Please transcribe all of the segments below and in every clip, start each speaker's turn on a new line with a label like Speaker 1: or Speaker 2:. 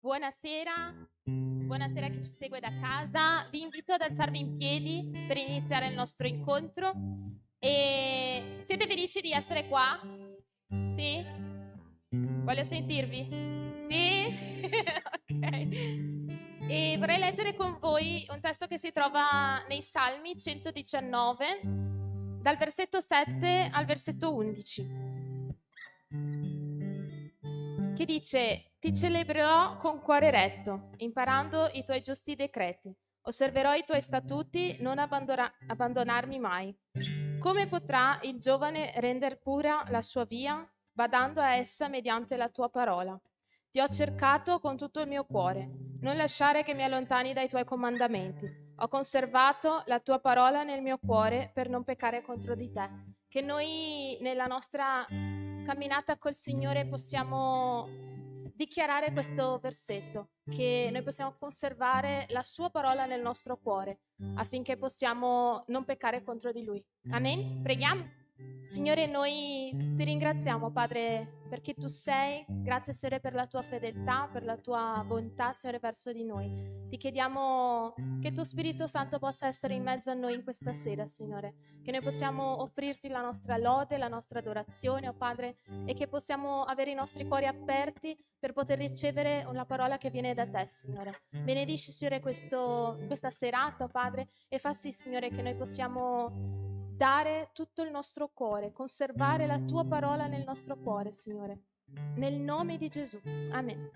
Speaker 1: Buonasera, buonasera a chi ci segue da casa. Vi invito ad alzarvi in piedi per iniziare il nostro incontro. E siete felici di essere qua? Sì? Voglio sentirvi? Sì? Ok. E vorrei leggere con voi un testo che si trova nei Salmi 119, dal versetto 7 al versetto 11. Che dice: ti celebrerò con cuore retto, imparando i tuoi giusti decreti. Osserverò i tuoi statuti, non abbandonarmi mai. Come potrà il giovane render pura la sua via, badando a essa mediante la tua parola? Ti ho cercato con tutto il mio cuore, non lasciare che mi allontani dai tuoi comandamenti. Ho conservato la tua parola nel mio cuore per non peccare contro di te. Che noi nella nostra camminata col Signore possiamo dichiarare questo versetto, che noi possiamo conservare la sua parola nel nostro cuore affinché possiamo non peccare contro di Lui. Amen? Preghiamo. Signore, noi ti ringraziamo, Padre, perché tu sei. Grazie, Signore, per la tua fedeltà, per la tua bontà, Signore, verso di noi. Ti chiediamo che il tuo Spirito Santo possa essere in mezzo a noi in questa sera, Signore, che noi possiamo offrirti la nostra lode, la nostra adorazione, oh Padre, e che possiamo avere i nostri cuori aperti per poter ricevere una parola che viene da te, Signore. Benedici, Signore, questa serata, oh Padre, e fa sì, Signore, che noi possiamo dare tutto il nostro cuore, conservare la tua parola nel nostro cuore, Signore. Nel nome di Gesù. Amen.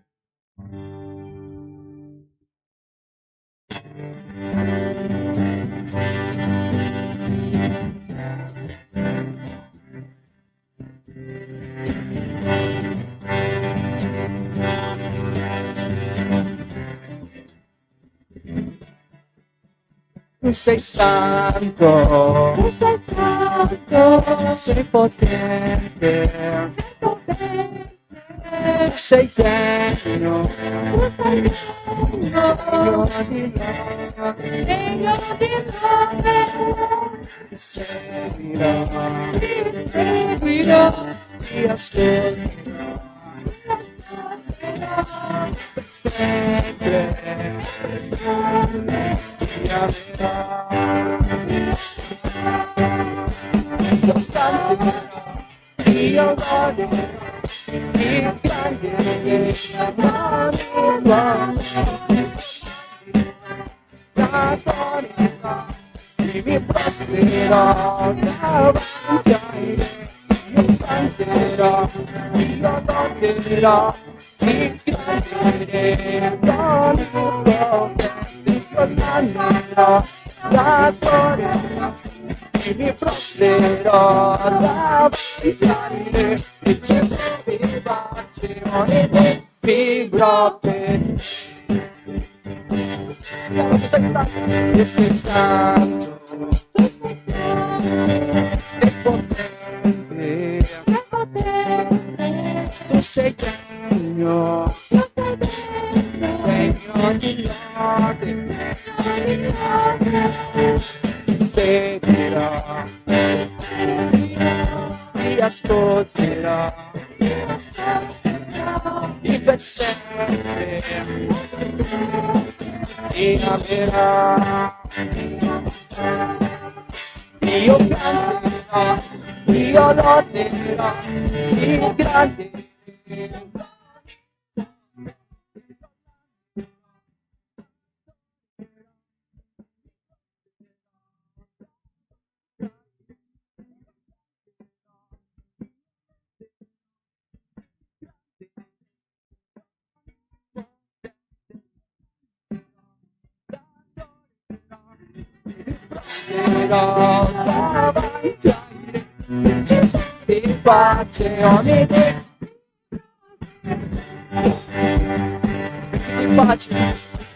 Speaker 2: Tu sei santo, sei potente, sei degno, degno di lode, ti seguirò, ti ascolterò, per sempre, ti amerò. Io loderò, io canterò, t'adorerò, mi prostrerò davanti a te. Io canterò, io loderò, mi canterò, io l'amerò, t'adorerò, mi prostrerò davanti a te. Riceverai bacione e vivrò per te. Tu sei santo, sei potente, tu sei degno, degno di lode, ti seguirò, ti ascolterò, ti per sempre, ti amerò. Io canterò, io loderò, il grande. Prostrerò davanti a te, riceverai pace ogni te.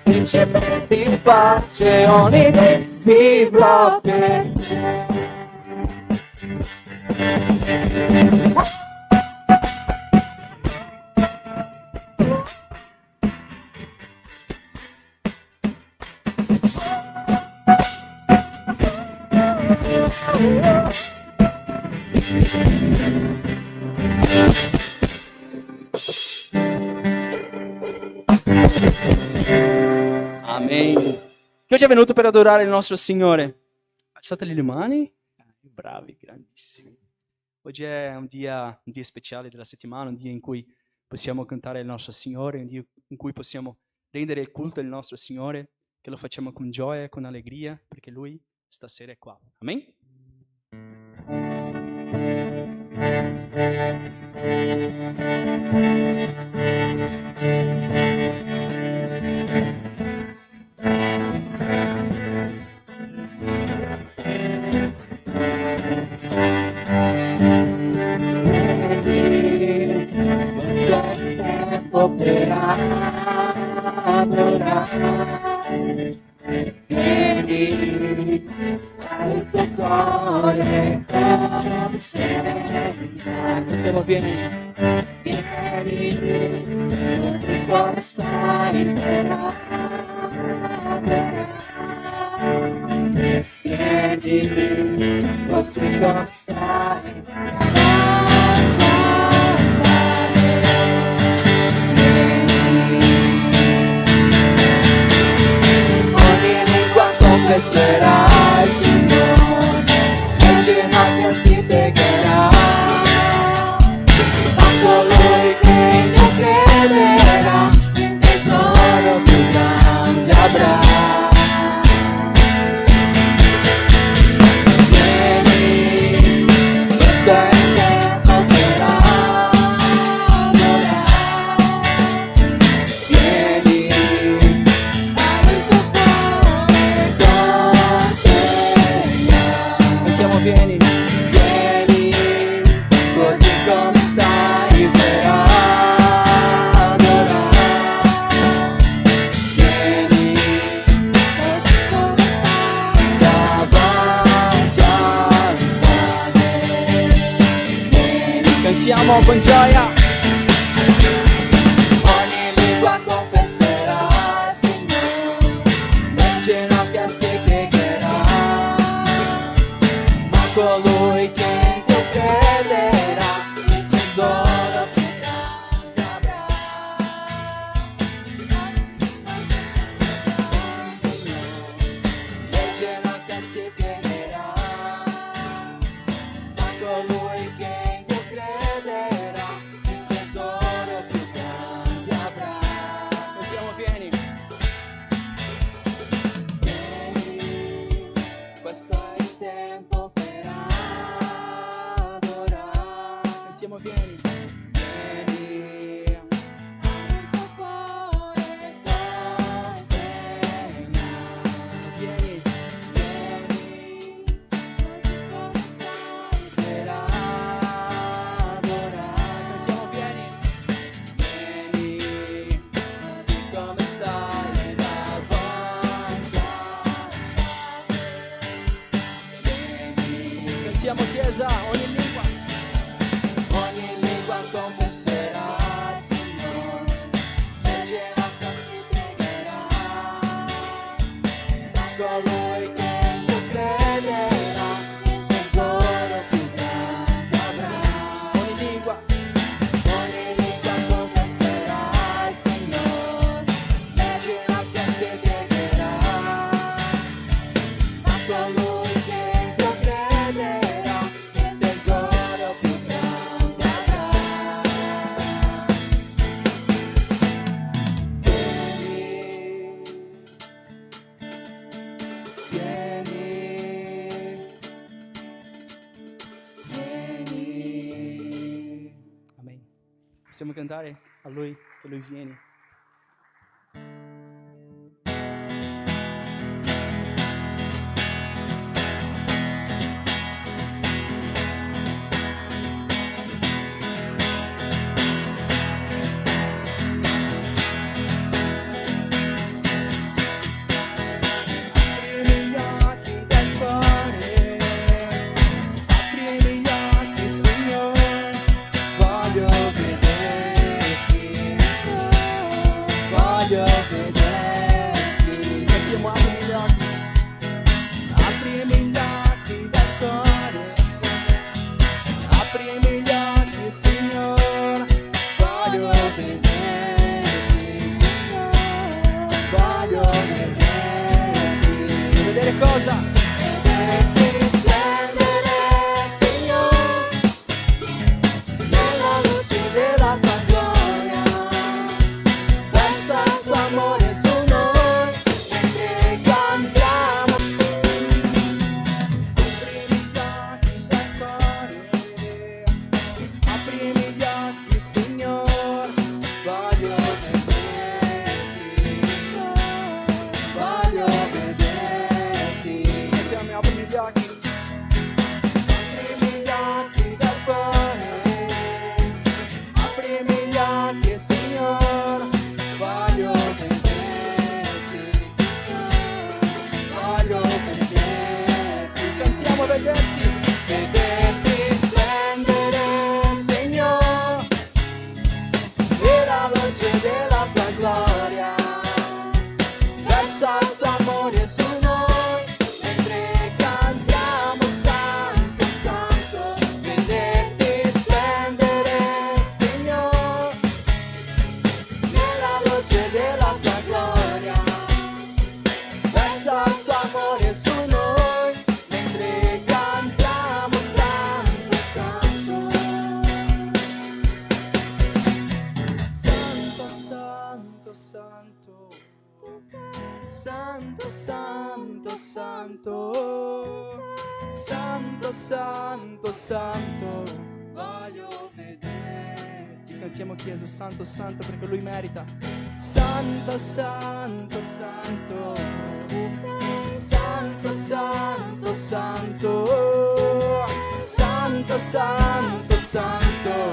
Speaker 2: Riceverai pace ogni te, vivrò per te.
Speaker 3: Chi oggi è venuto per adorare il nostro Signore? Alzate le mani. Bravi, grandissimi. Oggi è un dia speciale della settimana, un dia in cui possiamo cantare il nostro Signore, un dia in cui possiamo rendere il culto al nostro Signore, che lo facciamo con gioia, con allegria, perché Lui stasera è qua. Amen?
Speaker 2: Per adorare, vieni al tuo cuore consegna.
Speaker 3: Vieni.
Speaker 2: Vieni, così stai per adorare. Vieni, così stai per adorare. Confesserà il Signore, e ginocchia si piegherà, ma colui che in Dio crederà, il tesoro più grande avrà. Vieni, questo è il tempo per adorare. Vieni,
Speaker 3: Vieni,
Speaker 2: così come stai per adorare. Vieni, così come stai davanti al Padre. Vieni,
Speaker 3: cantiamo con gioia.
Speaker 2: ogni lingua confesserà il Signore, le ginocchia si piegherà, colui che in Dio crederà, il tesoro più grande avrà. Le ginocchia si piegherà, ma colui che in Dio crederà, il tesoro più grande avrà.
Speaker 3: Cantiamo, vieni.
Speaker 2: Vieni, questo è il tempo per adorare.
Speaker 3: Cantiamo, vieni.
Speaker 2: Vieni, il tuo cuore consegna.
Speaker 3: Vieni.
Speaker 2: Vieni, così come stai per adorare.
Speaker 3: Cantiamo, vieni.
Speaker 2: Vieni, così come stai davanti al Padre.
Speaker 3: Cantiamo, Chiesa, ogni lingua.
Speaker 2: Ogni lingua confesserà il Signore, le ginocchia si piegherà, ma colui che in Dio crederà, il tesoro più grande avrà.
Speaker 3: Ogni lingua.
Speaker 2: Ogni lingua confesserà il Signore, le ginocchia si piegherà, ma colui che in Dio crederà, il tesoro più grande avrà. Vieni.
Speaker 3: Amen. Possiamo cantare a Lui, che Lui vieni. Apri gli occhi del cuore, apri gli occhi, Signore, voglio vederti. vedere cosa?
Speaker 2: Vederti splendere, Signore, nella luce della tua gloria. Versa il tuo amore su noi, mentre cantiamo.
Speaker 3: Aprimi gli occhi, Signore, voglio vederti,
Speaker 2: Voglio vederti.
Speaker 3: sentiamo, aprimi gli occhi,
Speaker 2: Aprimi gli occhi del cuore.
Speaker 3: aprimi gli occhi, Signore, voglio vederti,
Speaker 2: Voglio vederti.
Speaker 3: cantiamo vederti,
Speaker 2: Vederti splendere, Signore, nella luce della tua gloria. Versa il tuo amore su noi, mentre cantiamo Santo, Santo. Vederti splendere, Signore, nella luce della tua gloria. Versa il tuo amore su noi, mentre cantiamo Santo, Santo.
Speaker 3: Santo, Santo, Santo, Santo, Santo, Santo, Santo, Santo, Santo, voglio vederti. Cantiamo Chiesa, Santo, Santo, perché Lui merita. Santo, Santo, Santo, Santo, Santo, Santo, Santo, Santo, Santo,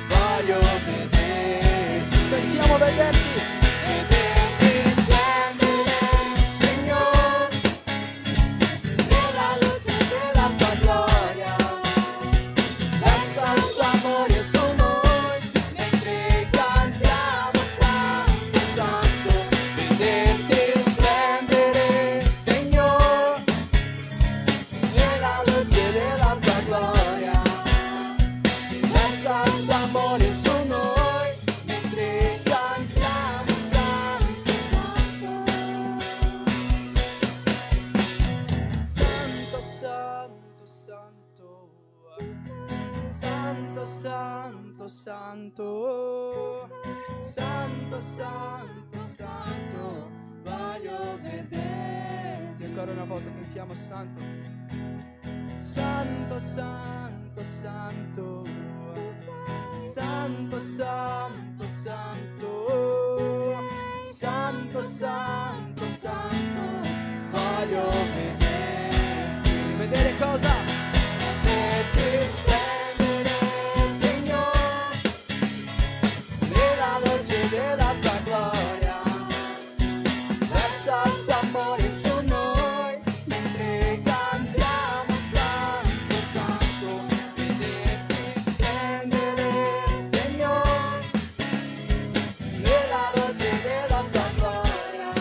Speaker 3: voglio vederti. Cantiamo vederti.
Speaker 2: Vederti splendere, Signore, nella luce della tua gloria. Versa il tuo amore su noi, mentre cantiamo Santo, Santo. Vederti splendere, Signore, nella luce della tua gloria. Versa il tuo amore su noi, mentre cantiamo Santo,
Speaker 3: Santo, Santo, Santo, Santo, Santo, Santo, Santo, Santo, voglio vederti. Ancora una volta cantiamo Santo, Santo, Santo, Santo, Santo, Santo, Santo, Santo, Santo, Santo, voglio vederti. Vedere cosa?
Speaker 2: Vederti splendere, Signore, nella luce della tua gloria. Versa il tuo amore su noi, mentre cantiamo Santo, Santo. Vederti splendere, Signore, nella luce della tua gloria.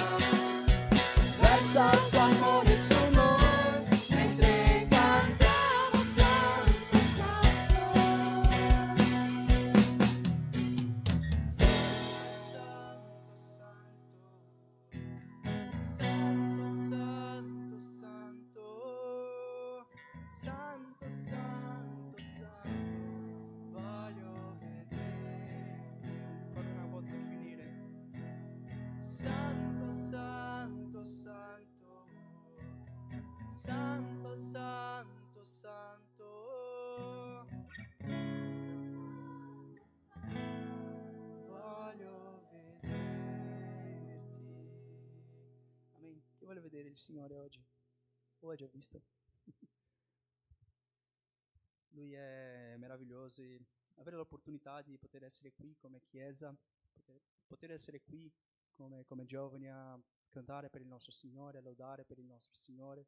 Speaker 2: Versa il tuo amore su noi, mentre cantiamo Santo,
Speaker 3: Santo, Santo, Santo, voglio vederti. Ancora una volta per finire. Santo, Santo, Santo, Santo, Santo, Santo, voglio vederti. Amen. Chi vuole vedere il Signore oggi? O ha già visto? Lui è meraviglioso e avere l'opportunità di poter essere qui come Chiesa, poter essere qui come giovani a cantare per il nostro Signore, a lodare per il nostro Signore,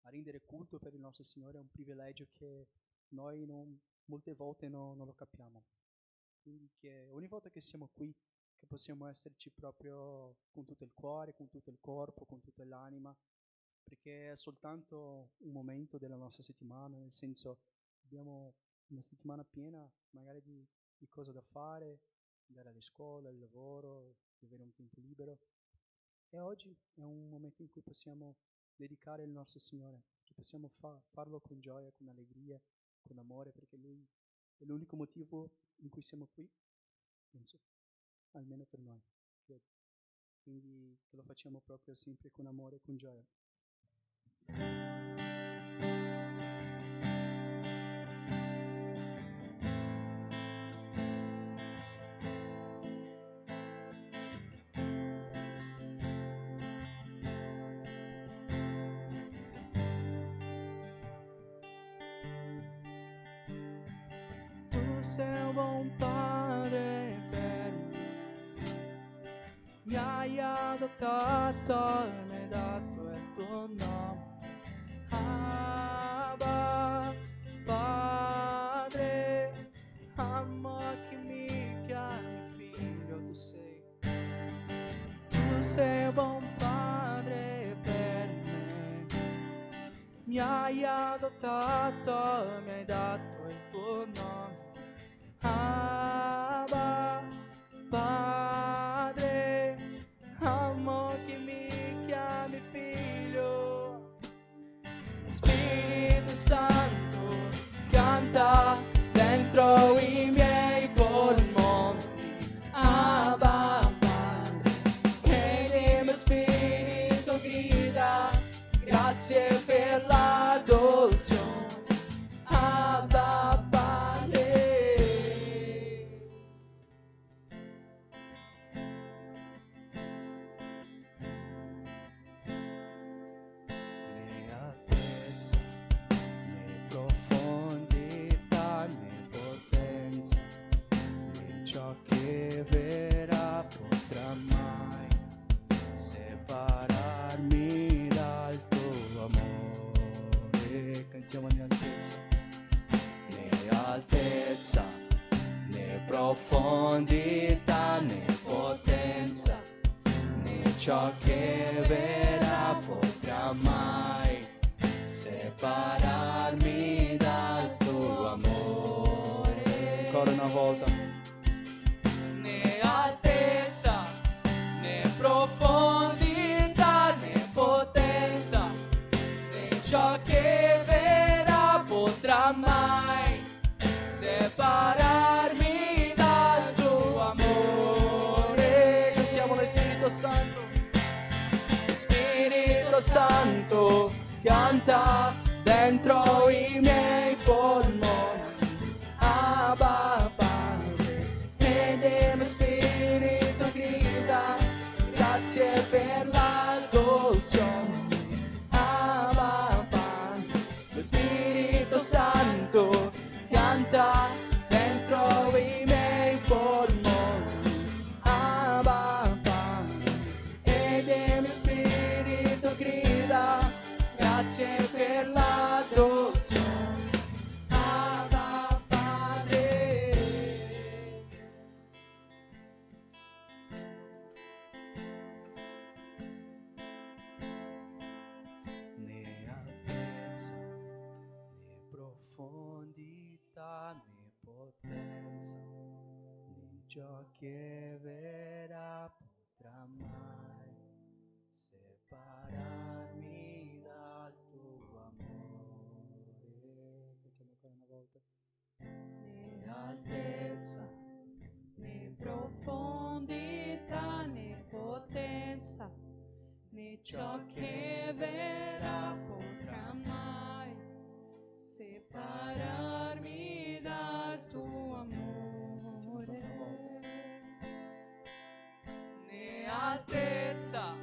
Speaker 3: a rendere culto per il nostro Signore è un privilegio che noi molte volte non lo capiamo. Quindi che ogni volta che siamo qui, che possiamo esserci proprio con tutto il cuore, con tutto il corpo, con tutta l'anima, perché è soltanto un momento della nostra settimana, nel senso abbiamo una settimana piena magari di cose da fare, andare alla scuola, al lavoro, di avere un tempo libero. E oggi è un momento in cui possiamo dedicare il nostro Signore, che possiamo farlo con gioia, con allegria, con amore, perché Lui è l'unico motivo in cui siamo qui, penso, almeno per noi. Quindi che lo facciamo proprio sempre con amore e con gioia. Tu sei un buon padre per me, mi hai adottato e mi hai dato il tuo nome. Abba, Padre, amo che mi chiami figlio, tu sei un buon padre per me, mi hai adottato e mi hai dato il tuo nome. Abba, Padre, amo che mi chiami figlio. Spirito Santo, canta dentro i miei polmoni. Abba, Padre, e il mio spirito grida, grazie per l'adozione. Abba, Padre. Né altezza, né profondità, né potenza, né ciò che verrà potrà mai separarmi dal tuo amore. Cantiamo né altezza, né profondità, né potenza, né ciò che verrà potrà mai separarmi dal tuo amore. Ancora una volta. Né altezza, né profondità, né potenza, né ciò che verrà potrà mai separarmi dal tuo amore. Cantiamo lo Spirito Santo. Spirito Santo, canta dentro i miei polmoni. Abba, Padre, ed il mio spirito grida, grazie per l'adozione. Abba, Padre, lo Spirito Santo canta dentro i miei polmoni. Abba, Padre, ed il mio spirito grida, grazie per l'adozione. Abba, Padre. Né altezza, né profondità, né potenza, né ciò che verrà potrà mai separarmi dal tuo amore. Facciamo ancora una volta. Né altezza, né profondità, né potenza, né ciò che verrà potrà mai separarmi dal tuo amore. Né altezza,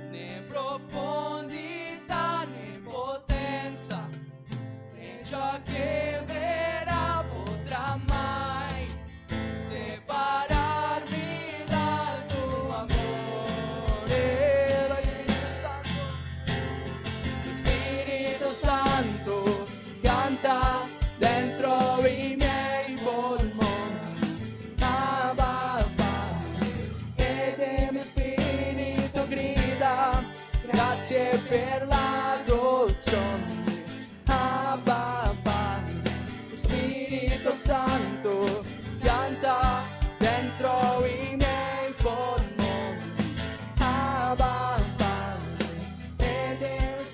Speaker 3: né profondità, né potenza, né ciò che verrà potrà mai separarmi dal tuo amore. Lo Spirito Santo, lo Spirito Santo canta dentro i miei polmoni. Abba, Padre, ed il mio spirito grida, grazie per l'adozione. Abba, Padre, lo Spirito Santo canta dentro i miei polmoni. Abba, Padre, ed il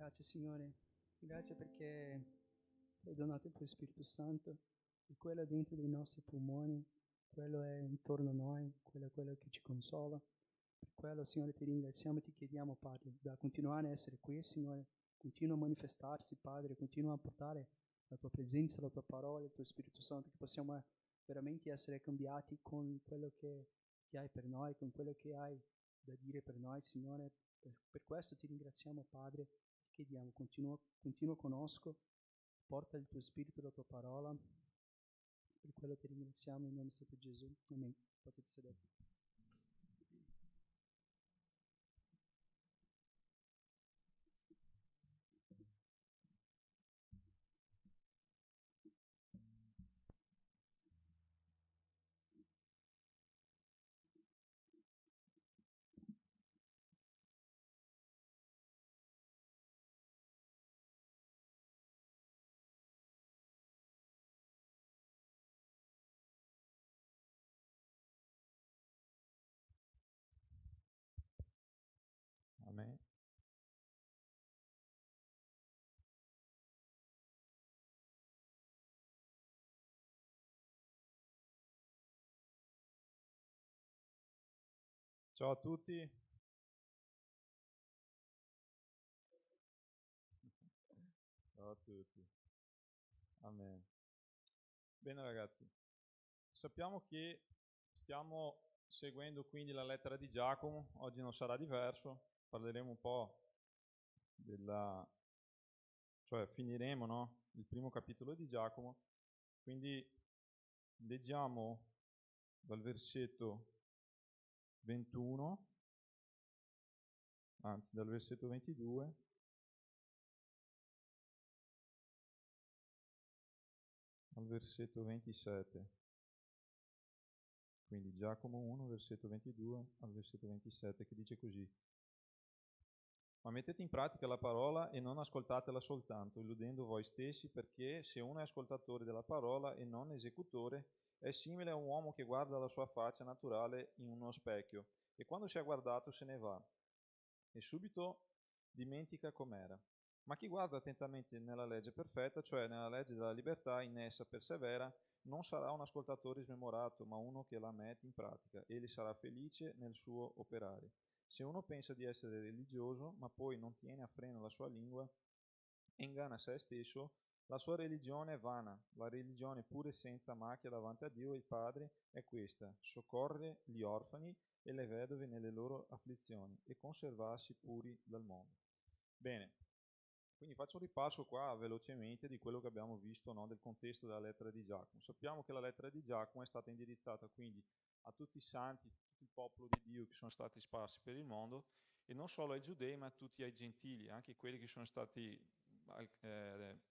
Speaker 3: Grazie Signore, grazie perché ti hai donato il tuo Spirito Santo e quello è dentro dei nostri polmoni, quello è intorno a noi, quello è quello che ci consola. Per quello Signore ti ringraziamo e ti chiediamo Padre, da continuare a essere qui Signore, continua a manifestarsi Padre, continua a portare la tua presenza, la tua parola, il tuo Spirito Santo, che possiamo veramente essere cambiati con quello che hai per noi, con quello che hai da dire per noi Signore. Per questo ti ringraziamo Padre, ti chiediamo, continua conosco, porta il tuo spirito, la tua parola, per quello ti ringraziamo in nome di Gesù. Amen. Potete sedere.
Speaker 4: Amen. Ciao a tutti. Ciao a tutti. Amen. Bene ragazzi, sappiamo che stiamo seguendo quindi la lettera di Giacomo, oggi non sarà diverso, parleremo un po' cioè finiremo, no? Il primo capitolo di Giacomo, quindi leggiamo dal versetto 21, anzi dal versetto 22 al versetto 27. Quindi Giacomo 1, versetto 22 al versetto 27, che dice così: ma mettete in pratica la parola e non ascoltatela soltanto, illudendo voi stessi, perché se uno è ascoltatore della parola e non esecutore, è simile a un uomo che guarda la sua faccia naturale in uno specchio, e quando si è guardato se ne va, e subito dimentica com'era. Ma chi guarda attentamente nella legge perfetta, cioè nella legge della libertà, in essa persevera, non sarà un ascoltatore smemorato, ma uno che la mette in pratica. Egli sarà felice nel suo operare. Se uno pensa di essere religioso, ma poi non tiene a freno la sua lingua e inganna se stesso, la sua religione è vana. La religione pure senza macchia davanti a Dio il Padre è questa: soccorrere gli orfani e le vedove nelle loro afflizioni e conservarsi puri dal mondo. Bene, quindi faccio un ripasso qua velocemente di quello che abbiamo visto, no, del contesto della lettera di Giacomo. Sappiamo che la lettera di Giacomo è stata indirizzata quindi a tutti i santi, tutto il popolo di Dio che sono stati sparsi per il mondo, e non solo ai giudei ma a tutti ai gentili, anche quelli che sono stati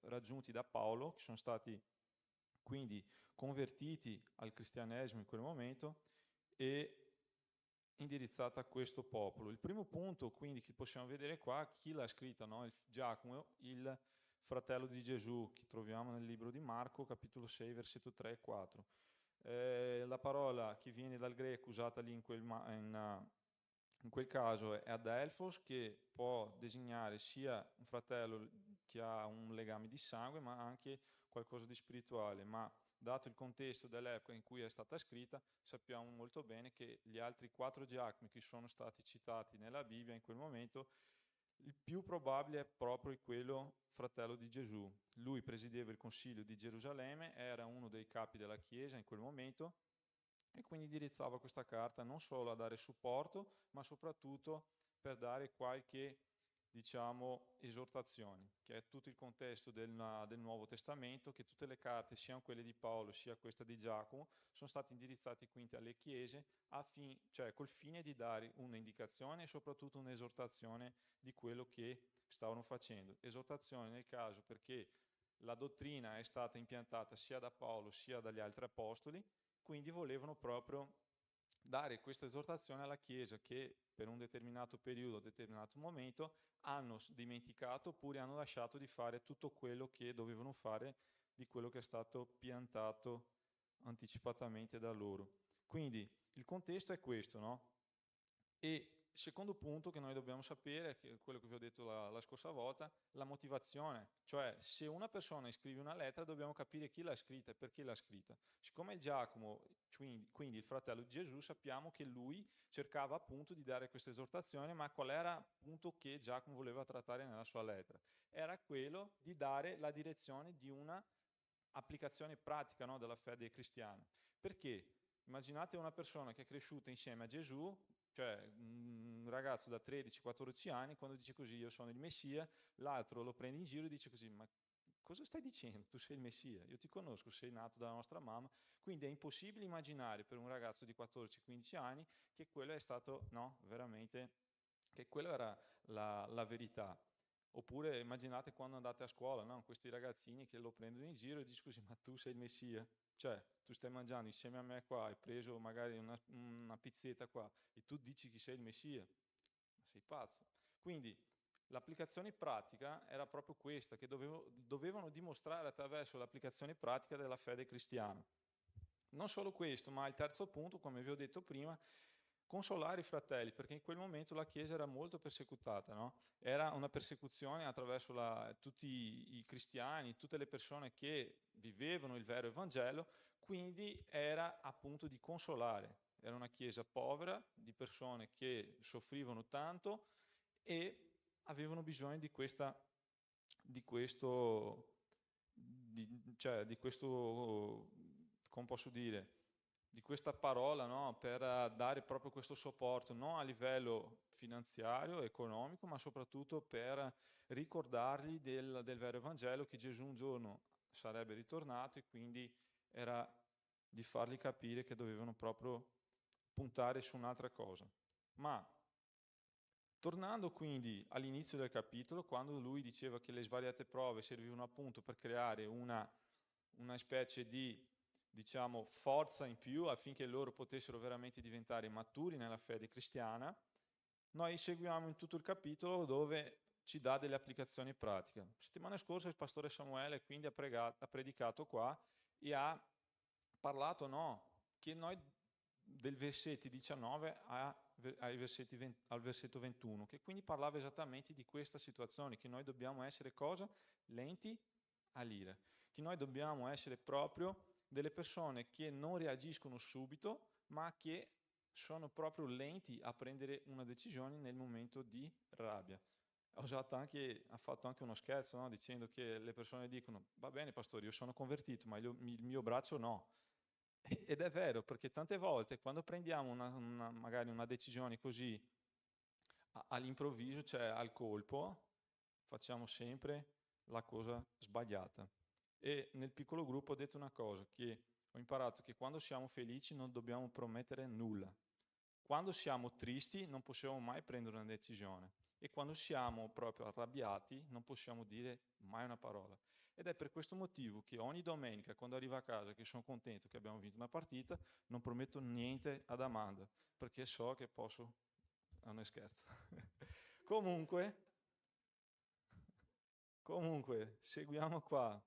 Speaker 4: raggiunti da Paolo, che sono stati quindi convertiti al cristianesimo in quel momento, e indirizzata a questo popolo. Il primo punto quindi che possiamo vedere qua, chi l'ha scritta, no? Giacomo, il fratello di Gesù, che troviamo nel libro di Marco, capitolo 6, versetto 3 e 4. La parola che viene dal greco usata lì in quel caso è adelphos, che può designare sia un fratello che ha un legame di sangue, ma anche qualcosa di spirituale. Ma dato il contesto dell'epoca in cui è stata scritta, sappiamo molto bene che gli altri 4 Giacomi che sono stati citati nella Bibbia in quel momento, il più probabile è proprio quello fratello di Gesù. Lui presiedeva il Consiglio di Gerusalemme, era uno dei capi della Chiesa in quel momento, e quindi indirizzava questa carta non solo a dare supporto, ma soprattutto per dare qualche, diciamo, esortazione, che è tutto il contesto del Nuovo Testamento, che tutte le carte, sia quelle di Paolo sia questa di Giacomo, sono state indirizzate quindi alle chiese, cioè col fine di dare un'indicazione e soprattutto un'esortazione di quello che stavano facendo. Esortazione nel caso perché la dottrina è stata impiantata sia da Paolo sia dagli altri apostoli, quindi volevano proprio dare questa esortazione alla Chiesa che per un determinato periodo, determinato momento, hanno dimenticato oppure hanno lasciato di fare tutto quello che dovevano fare di quello che è stato piantato anticipatamente da loro. Quindi il contesto è questo, no? E Il secondo punto che noi dobbiamo sapere, che è quello che vi ho detto la scorsa volta, la motivazione. Cioè, se una persona scrive una lettera, dobbiamo capire chi l'ha scritta e perché l'ha scritta. Siccome Giacomo, quindi il fratello di Gesù, sappiamo che lui cercava appunto di dare questa esortazione, ma qual era appunto che Giacomo voleva trattare nella sua lettera? Era quello di dare la direzione di una applicazione pratica, no, della fede cristiana. Perché? Immaginate una persona che è cresciuta insieme a Gesù, cioè un ragazzo da 13-14 anni, quando dice così io sono il Messia, l'altro lo prende in giro e dice così, ma cosa stai dicendo? Tu sei il Messia, io ti conosco, sei nato dalla nostra mamma, quindi è impossibile immaginare per un ragazzo di 14-15 anni che quello è stato, no, veramente, che quello era la verità. Oppure immaginate quando andate a scuola, no? Questi ragazzini che lo prendono in giro e dicono così, ma tu sei il Messia, cioè tu stai mangiando insieme a me qua, hai preso magari una pizzetta qua e tu dici che sei il Messia, ma sei pazzo. Quindi l'applicazione pratica era proprio questa, che dovevano dimostrare attraverso l'applicazione pratica della fede cristiana. Non solo questo, ma il terzo punto, come vi ho detto prima, consolare i fratelli, perché in quel momento la Chiesa era molto persecutata, no? Era una persecuzione attraverso tutti i cristiani, tutte le persone che vivevano il vero Evangelo, quindi era appunto di consolare. Era una Chiesa povera, di persone che soffrivano tanto e avevano bisogno di questo, come posso dire, di questa parola, no? Per dare proprio questo supporto, non a livello finanziario, economico, ma soprattutto per ricordargli del vero Evangelo, che Gesù un giorno sarebbe ritornato e quindi era di fargli capire che dovevano proprio puntare su un'altra cosa. Ma tornando quindi all'inizio del capitolo, quando lui diceva che le svariate prove servivano appunto per creare una specie di, diciamo, forza in più affinché loro potessero veramente diventare maturi nella fede cristiana, noi seguiamo in tutto il capitolo dove ci dà delle applicazioni pratiche. Settimana scorsa il pastore Samuele quindi ha predicato qua e ha parlato, no, che noi del versetti 19 al versetto 21, che quindi parlava esattamente di questa situazione, che noi dobbiamo essere cosa? Lenti all'ira, che noi dobbiamo essere proprio delle persone che non reagiscono subito, ma che sono proprio lenti a prendere una decisione nel momento di rabbia. Ha fatto anche uno scherzo, no? Dicendo che le persone dicono, va bene pastore, io sono convertito, ma il mio braccio no. Ed è vero, perché tante volte quando prendiamo magari una decisione così all'improvviso, cioè al colpo, facciamo sempre la cosa sbagliata. E nel piccolo gruppo ho detto una cosa, che ho imparato che quando siamo felici non dobbiamo promettere nulla. Quando siamo tristi non possiamo mai prendere una decisione. E quando siamo proprio arrabbiati non possiamo dire mai una parola. Ed è per questo motivo che ogni domenica, quando arrivo a casa, che sono contento che abbiamo vinto una partita, non prometto niente ad Amanda, perché so che posso... Non è scherzo. Comunque, seguiamo qua.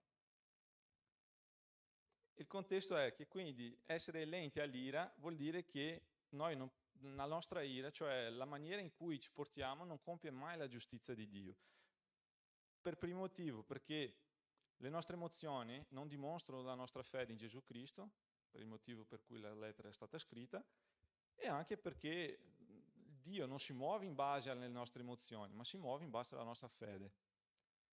Speaker 4: Il contesto è che quindi essere lenti all'ira vuol dire che noi la nostra ira, cioè la maniera in cui ci portiamo, non compie mai la giustizia di Dio. Per primo motivo, perché le nostre emozioni non dimostrano la nostra fede in Gesù Cristo, per il motivo per cui la lettera è stata scritta, e anche perché Dio non si muove in base alle nostre emozioni, ma si muove in base alla nostra fede.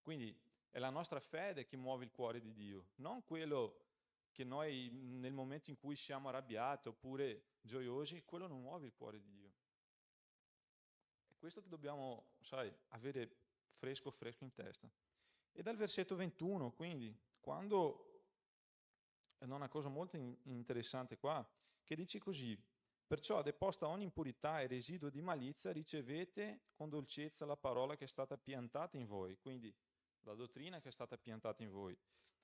Speaker 4: Quindi è la nostra fede che muove il cuore di Dio, non quello che noi nel momento in cui siamo arrabbiati oppure gioiosi, quello non muove il cuore di Dio. È questo che dobbiamo, sai, avere fresco in testa. E dal versetto 21, quindi, quando è una cosa molto interessante qua, che dice così: perciò deposta ogni impurità e residuo di malizia, ricevete con dolcezza la parola che è stata piantata in voi, quindi la dottrina che è stata piantata in voi,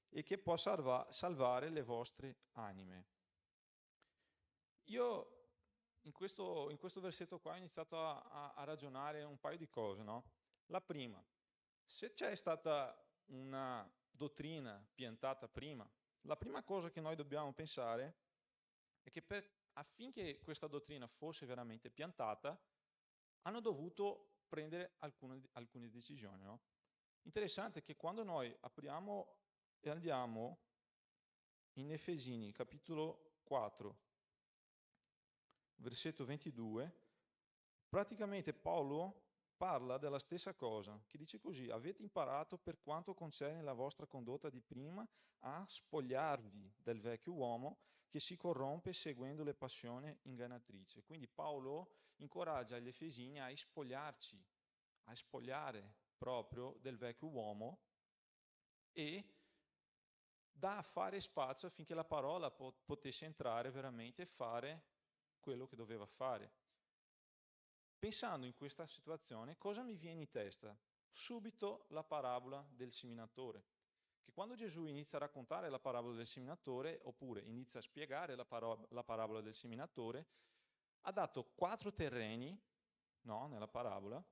Speaker 4: e che può salvare le vostre anime. Io in questo versetto qua ho iniziato a ragionare un paio di cose, no? La prima, se c'è stata una dottrina piantata prima, la prima cosa che noi dobbiamo pensare è che affinché questa dottrina fosse veramente piantata, hanno dovuto prendere alcune decisioni, no? Interessante che quando noi apriamo e andiamo in Efesini, capitolo 4, versetto 22, praticamente Paolo parla della stessa cosa, che dice così: avete imparato per quanto concerne la vostra condotta di prima a spogliarvi del vecchio uomo che si corrompe seguendo le passioni ingannatrici. Quindi Paolo incoraggia gli Efesini a spogliarci, a spogliare proprio del vecchio uomo e dà a fare spazio affinché la parola potesse entrare veramente e fare quello che doveva fare. Pensando in questa situazione, cosa mi viene in testa? Subito la parabola del seminatore. Che quando Gesù inizia a raccontare la parabola del seminatore, oppure inizia a spiegare la parabola del seminatore, ha dato 4 terreni, no, nella parabola,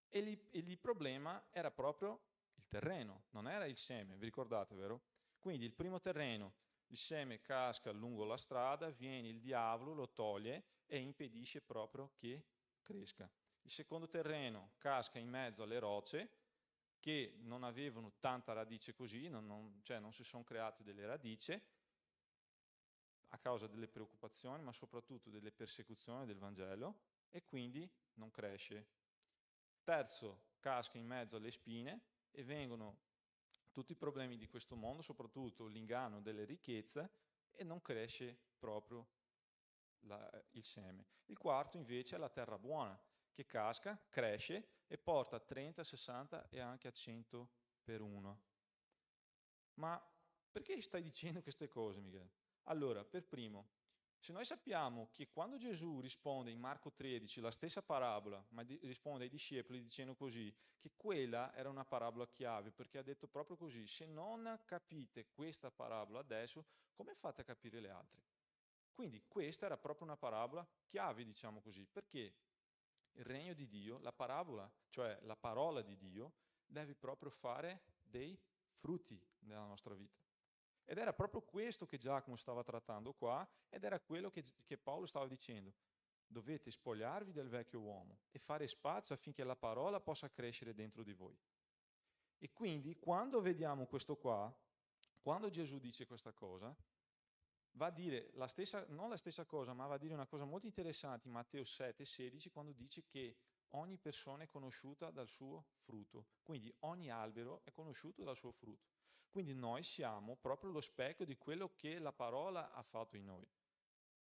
Speaker 4: e il problema era proprio il terreno, non era il seme, vi ricordate, vero? Quindi il primo terreno, il seme casca lungo la strada, viene il diavolo, lo toglie e impedisce proprio che cresca. Il secondo terreno casca in mezzo alle rocce che non avevano tanta radice così, cioè non si sono create delle radici a causa delle preoccupazioni, ma soprattutto delle persecuzioni del Vangelo, e quindi non cresce. Terzo, casca in mezzo alle spine e vengono tutti i problemi di questo mondo, soprattutto l'inganno delle ricchezze, e non cresce proprio il seme. Il quarto invece è la terra buona, che casca, cresce e porta a 30, 60 e anche a 100 per uno. Ma perché stai dicendo queste cose, Miguel? Allora, per primo, se noi sappiamo che quando Gesù risponde in Marco 13 la stessa parabola, ma risponde ai discepoli dicendo così, che quella era una parabola chiave, perché ha detto proprio così: se non capite questa parabola adesso, come fate a capire le altre? Quindi questa era proprio una parabola chiave, diciamo così, perché il regno di Dio, la parabola, cioè la parola di Dio, deve proprio fare dei frutti nella nostra vita. Ed era proprio questo che Giacomo stava trattando qua, ed era quello che Paolo stava dicendo. Dovete spogliarvi del vecchio uomo e fare spazio affinché la parola possa crescere dentro di voi. E quindi quando vediamo questo qua, quando Gesù dice questa cosa, va a dire non la stessa cosa, ma va a dire una cosa molto interessante in Matteo 7,16, quando dice che ogni persona è conosciuta dal suo frutto. Quindi ogni albero è conosciuto dal suo frutto. Quindi noi siamo proprio lo specchio di quello che la parola ha fatto in noi.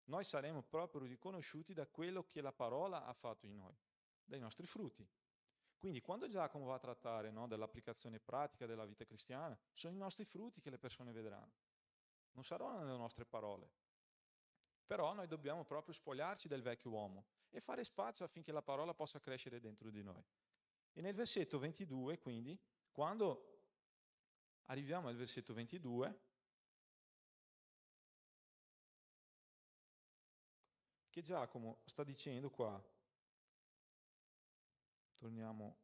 Speaker 4: Noi saremo proprio riconosciuti da quello che la parola ha fatto in noi, dai nostri frutti. Quindi quando Giacomo va a trattare, no, dell'applicazione pratica della vita cristiana, sono i nostri frutti che le persone vedranno. Non saranno le nostre parole. Però noi dobbiamo proprio spogliarci del vecchio uomo e fare spazio affinché la parola possa crescere dentro di noi. E nel versetto 22, quindi, quando arriviamo al versetto 22, che Giacomo sta dicendo qua, torniamo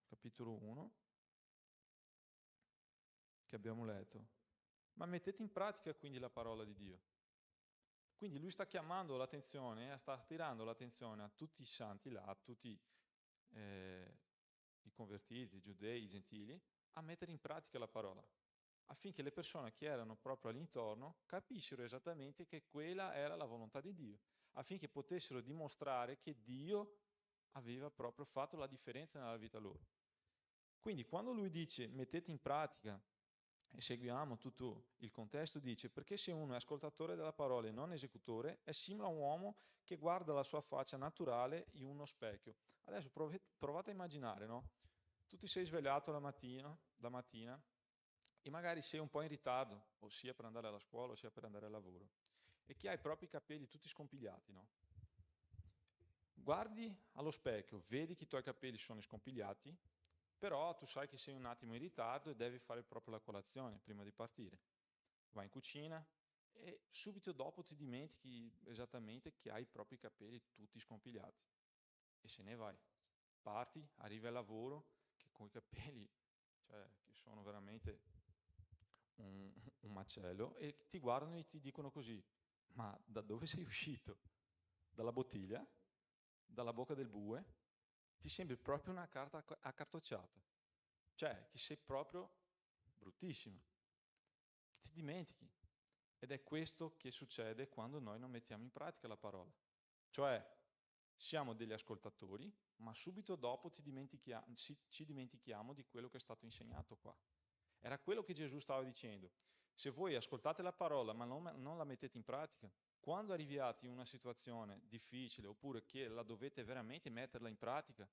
Speaker 4: capitolo 1, che abbiamo letto, ma mettete in pratica quindi la parola di Dio. Quindi lui sta chiamando l'attenzione, sta attirando l'attenzione a tutti i santi là, a tutti i convertiti, i giudei, i gentili, a mettere in pratica la parola, affinché le persone che erano proprio all'intorno capissero esattamente che quella era la volontà di Dio, affinché potessero dimostrare che Dio aveva proprio fatto la differenza nella vita loro. Quindi quando lui dice mettete in pratica e seguiamo tutto il contesto, dice: perché se uno è ascoltatore della parola e non esecutore, è simile a un uomo che guarda la sua faccia naturale in uno specchio. Adesso provate a immaginare, no? Tu ti sei svegliato la mattina e magari sei un po' in ritardo, ossia per andare alla scuola, ossia per andare al lavoro, e che hai i propri capelli tutti scompigliati, no? Guardi allo specchio, vedi che i tuoi capelli sono scompigliati, però tu sai che sei un attimo in ritardo e devi fare proprio la colazione prima di partire. Vai in cucina e subito dopo ti dimentichi esattamente che hai i propri capelli tutti scompigliati e se ne vai. Parti, arrivi al lavoro, che con i capelli, cioè, che sono veramente un macello, e ti guardano e ti dicono così: ma da dove sei uscito? dalla bottiglia, dalla bocca del bue, ti sembri proprio una carta accartocciata. Cioè, che sei proprio bruttissimo, che ti dimentichi. Ed è questo che succede quando noi non mettiamo in pratica la parola. Cioè, siamo degli ascoltatori, ma subito dopo ci dimentichiamo di quello che è stato insegnato qua. Era quello che Gesù stava dicendo. Se voi ascoltate la parola ma non la mettete in pratica, quando arriviate in una situazione difficile oppure che la dovete veramente metterla in pratica,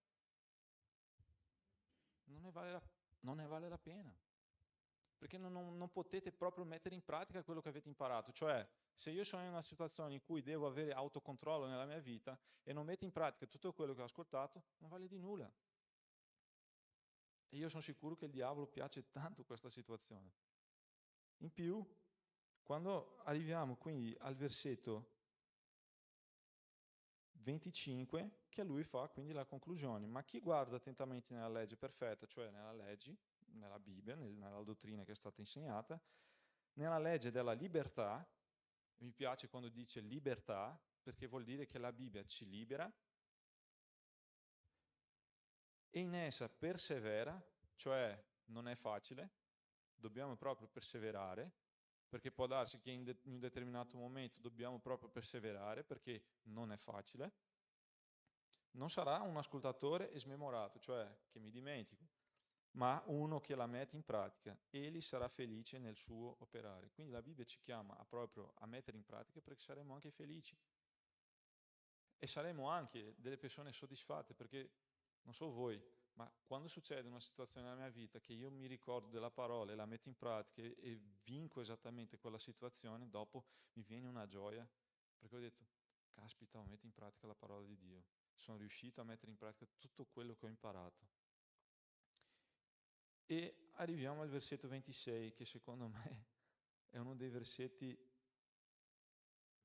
Speaker 4: non ne vale la pena. Perché non potete proprio mettere in pratica quello che avete imparato. Cioè, se io sono in una situazione in cui devo avere autocontrollo nella mia vita e non metto in pratica tutto quello che ho ascoltato, non vale di nulla. E io sono sicuro che il diavolo piace tanto questa situazione. In più, quando arriviamo quindi al versetto 25, che lui fa quindi la conclusione. Ma chi guarda attentamente nella legge perfetta, cioè nella Bibbia, nella dottrina che è stata insegnata, nella legge della libertà, mi piace quando dice libertà, perché vuol dire che la Bibbia ci libera, e in essa persevera, cioè non è facile, dobbiamo proprio perseverare, perché può darsi che in un determinato momento dobbiamo proprio perseverare, perché non è facile. Non sarà un ascoltatore smemorato, cioè che mi dimentico, ma uno che la mette in pratica. Egli sarà felice nel suo operare. Quindi la Bibbia ci chiama proprio a mettere in pratica perché saremo anche felici. E saremo anche delle persone soddisfatte, perché non so voi, ma quando succede una situazione nella mia vita che io mi ricordo della parola e la metto in pratica e vinco esattamente quella situazione, dopo mi viene una gioia, perché ho detto, caspita, ho messo in pratica la parola di Dio, sono riuscito a mettere in pratica tutto quello che ho imparato. E arriviamo al versetto 26, che secondo me è uno dei versetti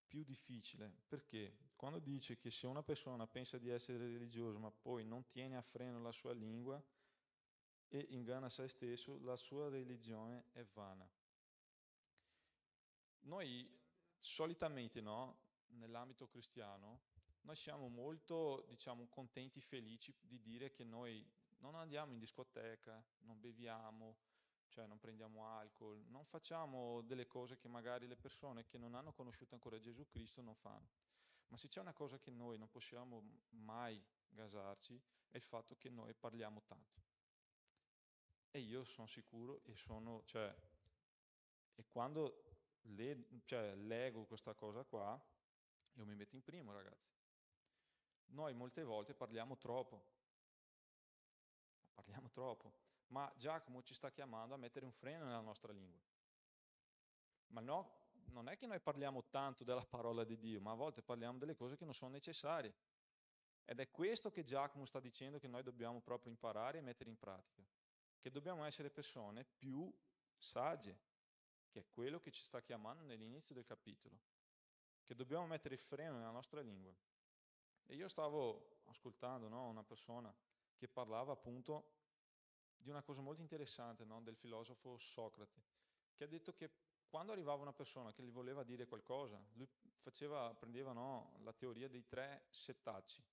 Speaker 4: più difficile, perché quando dice che se una persona pensa di essere religioso ma poi non tiene a freno la sua lingua e inganna se stesso, la sua religione è vana. Noi solitamente, no, nell'ambito cristiano, noi siamo molto, diciamo, contenti, felici di dire che noi non andiamo in discoteca, non beviamo, cioè non prendiamo alcol, non facciamo delle cose che magari le persone che non hanno conosciuto ancora Gesù Cristo non fanno. Ma se c'è una cosa che noi non possiamo mai gasarci è il fatto che noi parliamo tanto. E io sono sicuro e quando leggo questa cosa qua, io mi metto in primo, ragazzi. Noi molte volte parliamo troppo, ma Giacomo ci sta chiamando a mettere un freno nella nostra lingua. Ma no, non è che noi parliamo tanto della parola di Dio, ma a volte parliamo delle cose che non sono necessarie. Ed è questo che Giacomo sta dicendo che noi dobbiamo proprio imparare e mettere in pratica. Che dobbiamo essere persone più sagge, che è quello che ci sta chiamando nell'inizio del capitolo. Che dobbiamo mettere il freno nella nostra lingua. E io stavo ascoltando, no, una persona che parlava appunto di una cosa molto interessante, no, del filosofo Socrate, che ha detto che quando arrivava una persona che gli voleva dire qualcosa, lui prendeva, no, la teoria dei 3 settacci.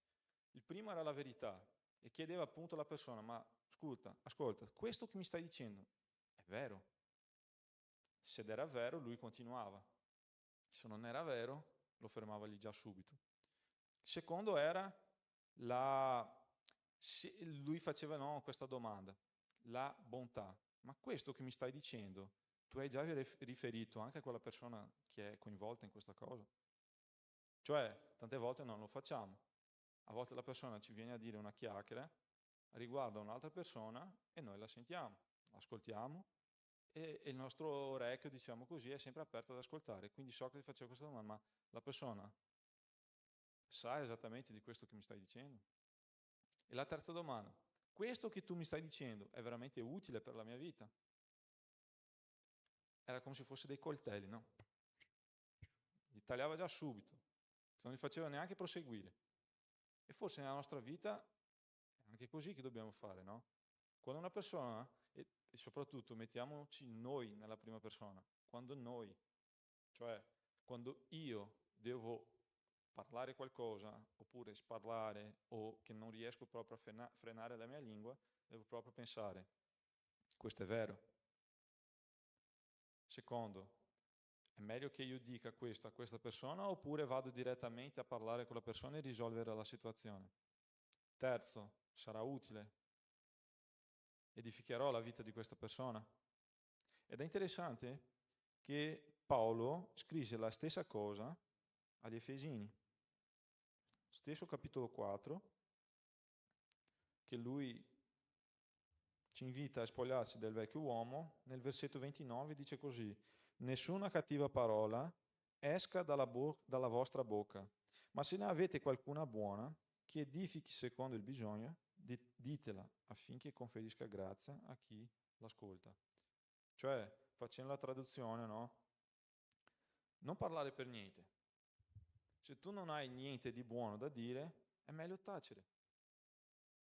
Speaker 4: Il primo era la verità e chiedeva appunto alla persona, ma ascolta, questo che mi stai dicendo è vero? Se era vero, lui continuava. Se non era vero, lo fermava lì già subito. Il secondo era lui faceva, no, questa domanda, la bontà. Ma questo che mi stai dicendo, tu hai già riferito anche a quella persona che è coinvolta in questa cosa? Cioè, tante volte non lo facciamo. A volte la persona ci viene a dire una chiacchiera riguardo a un'altra persona e noi la sentiamo, ascoltiamo e il nostro orecchio, diciamo così, è sempre aperto ad ascoltare. Quindi Socrate faceva questa domanda, ma la persona sa esattamente di questo che mi stai dicendo? E la terza domanda, questo che tu mi stai dicendo è veramente utile per la mia vita? Era come se fosse dei coltelli, no? Li tagliava già subito, non li faceva neanche proseguire. E forse nella nostra vita è anche così che dobbiamo fare, no? Quando una persona, e soprattutto mettiamoci noi nella prima persona, quando io devo parlare qualcosa, oppure sparlare, o che non riesco proprio a frenare la mia lingua, devo proprio pensare, questo è vero. Secondo, è meglio che io dica questo a questa persona oppure vado direttamente a parlare con la persona e risolvere la situazione? Terzo, sarà utile? Edificherò la vita di questa persona? Ed è interessante che Paolo scrisse la stessa cosa agli Efesini, stesso capitolo 4, che lui ci invita a spogliarsi del vecchio uomo. Nel versetto 29 dice così: nessuna cattiva parola esca dalla vostra bocca, ma se ne avete qualcuna buona, che edifichi secondo il bisogno, ditela affinché conferisca grazia a chi l'ascolta. Cioè, facendo la traduzione, no? Non parlare per niente. Se tu non hai niente di buono da dire, è meglio tacere.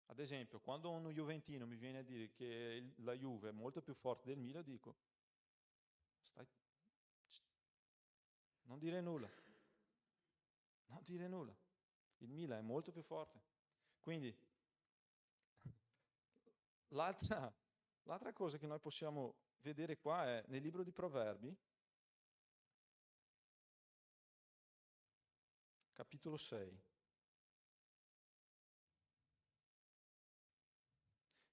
Speaker 4: Ad esempio, quando uno juventino mi viene a dire che la Juve è molto più forte del Milan, dico, non dire nulla, non dire nulla. Il Milan è molto più forte. Quindi, l'altra cosa che noi possiamo vedere qua è nel libro di Proverbi, capitolo 6.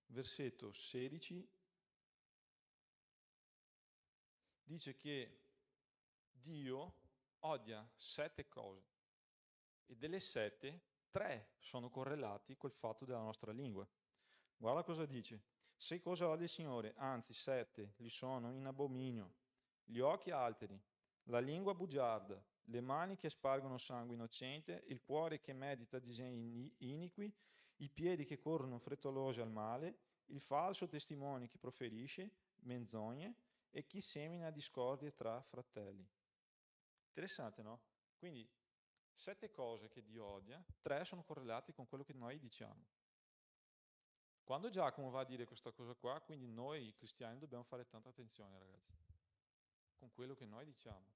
Speaker 4: Versetto 16, dice che Dio odia 7 cose e delle 7, 3 sono correlati col fatto della nostra lingua. Guarda cosa dice: 6 cose odia il Signore, anzi 7 gli sono in abominio: gli occhi alteri, la lingua bugiarda, le mani che spargono sangue innocente, il cuore che medita disegni iniqui, i piedi che corrono frettolosi al male, il falso testimone che proferisce menzogne e chi semina discordie tra fratelli. Interessante, no? Quindi 7 cose che Dio odia, 3 sono correlati con quello che noi diciamo. Quando Giacomo va a dire questa cosa qua, quindi noi cristiani dobbiamo fare tanta attenzione, ragazzi, con quello che noi diciamo.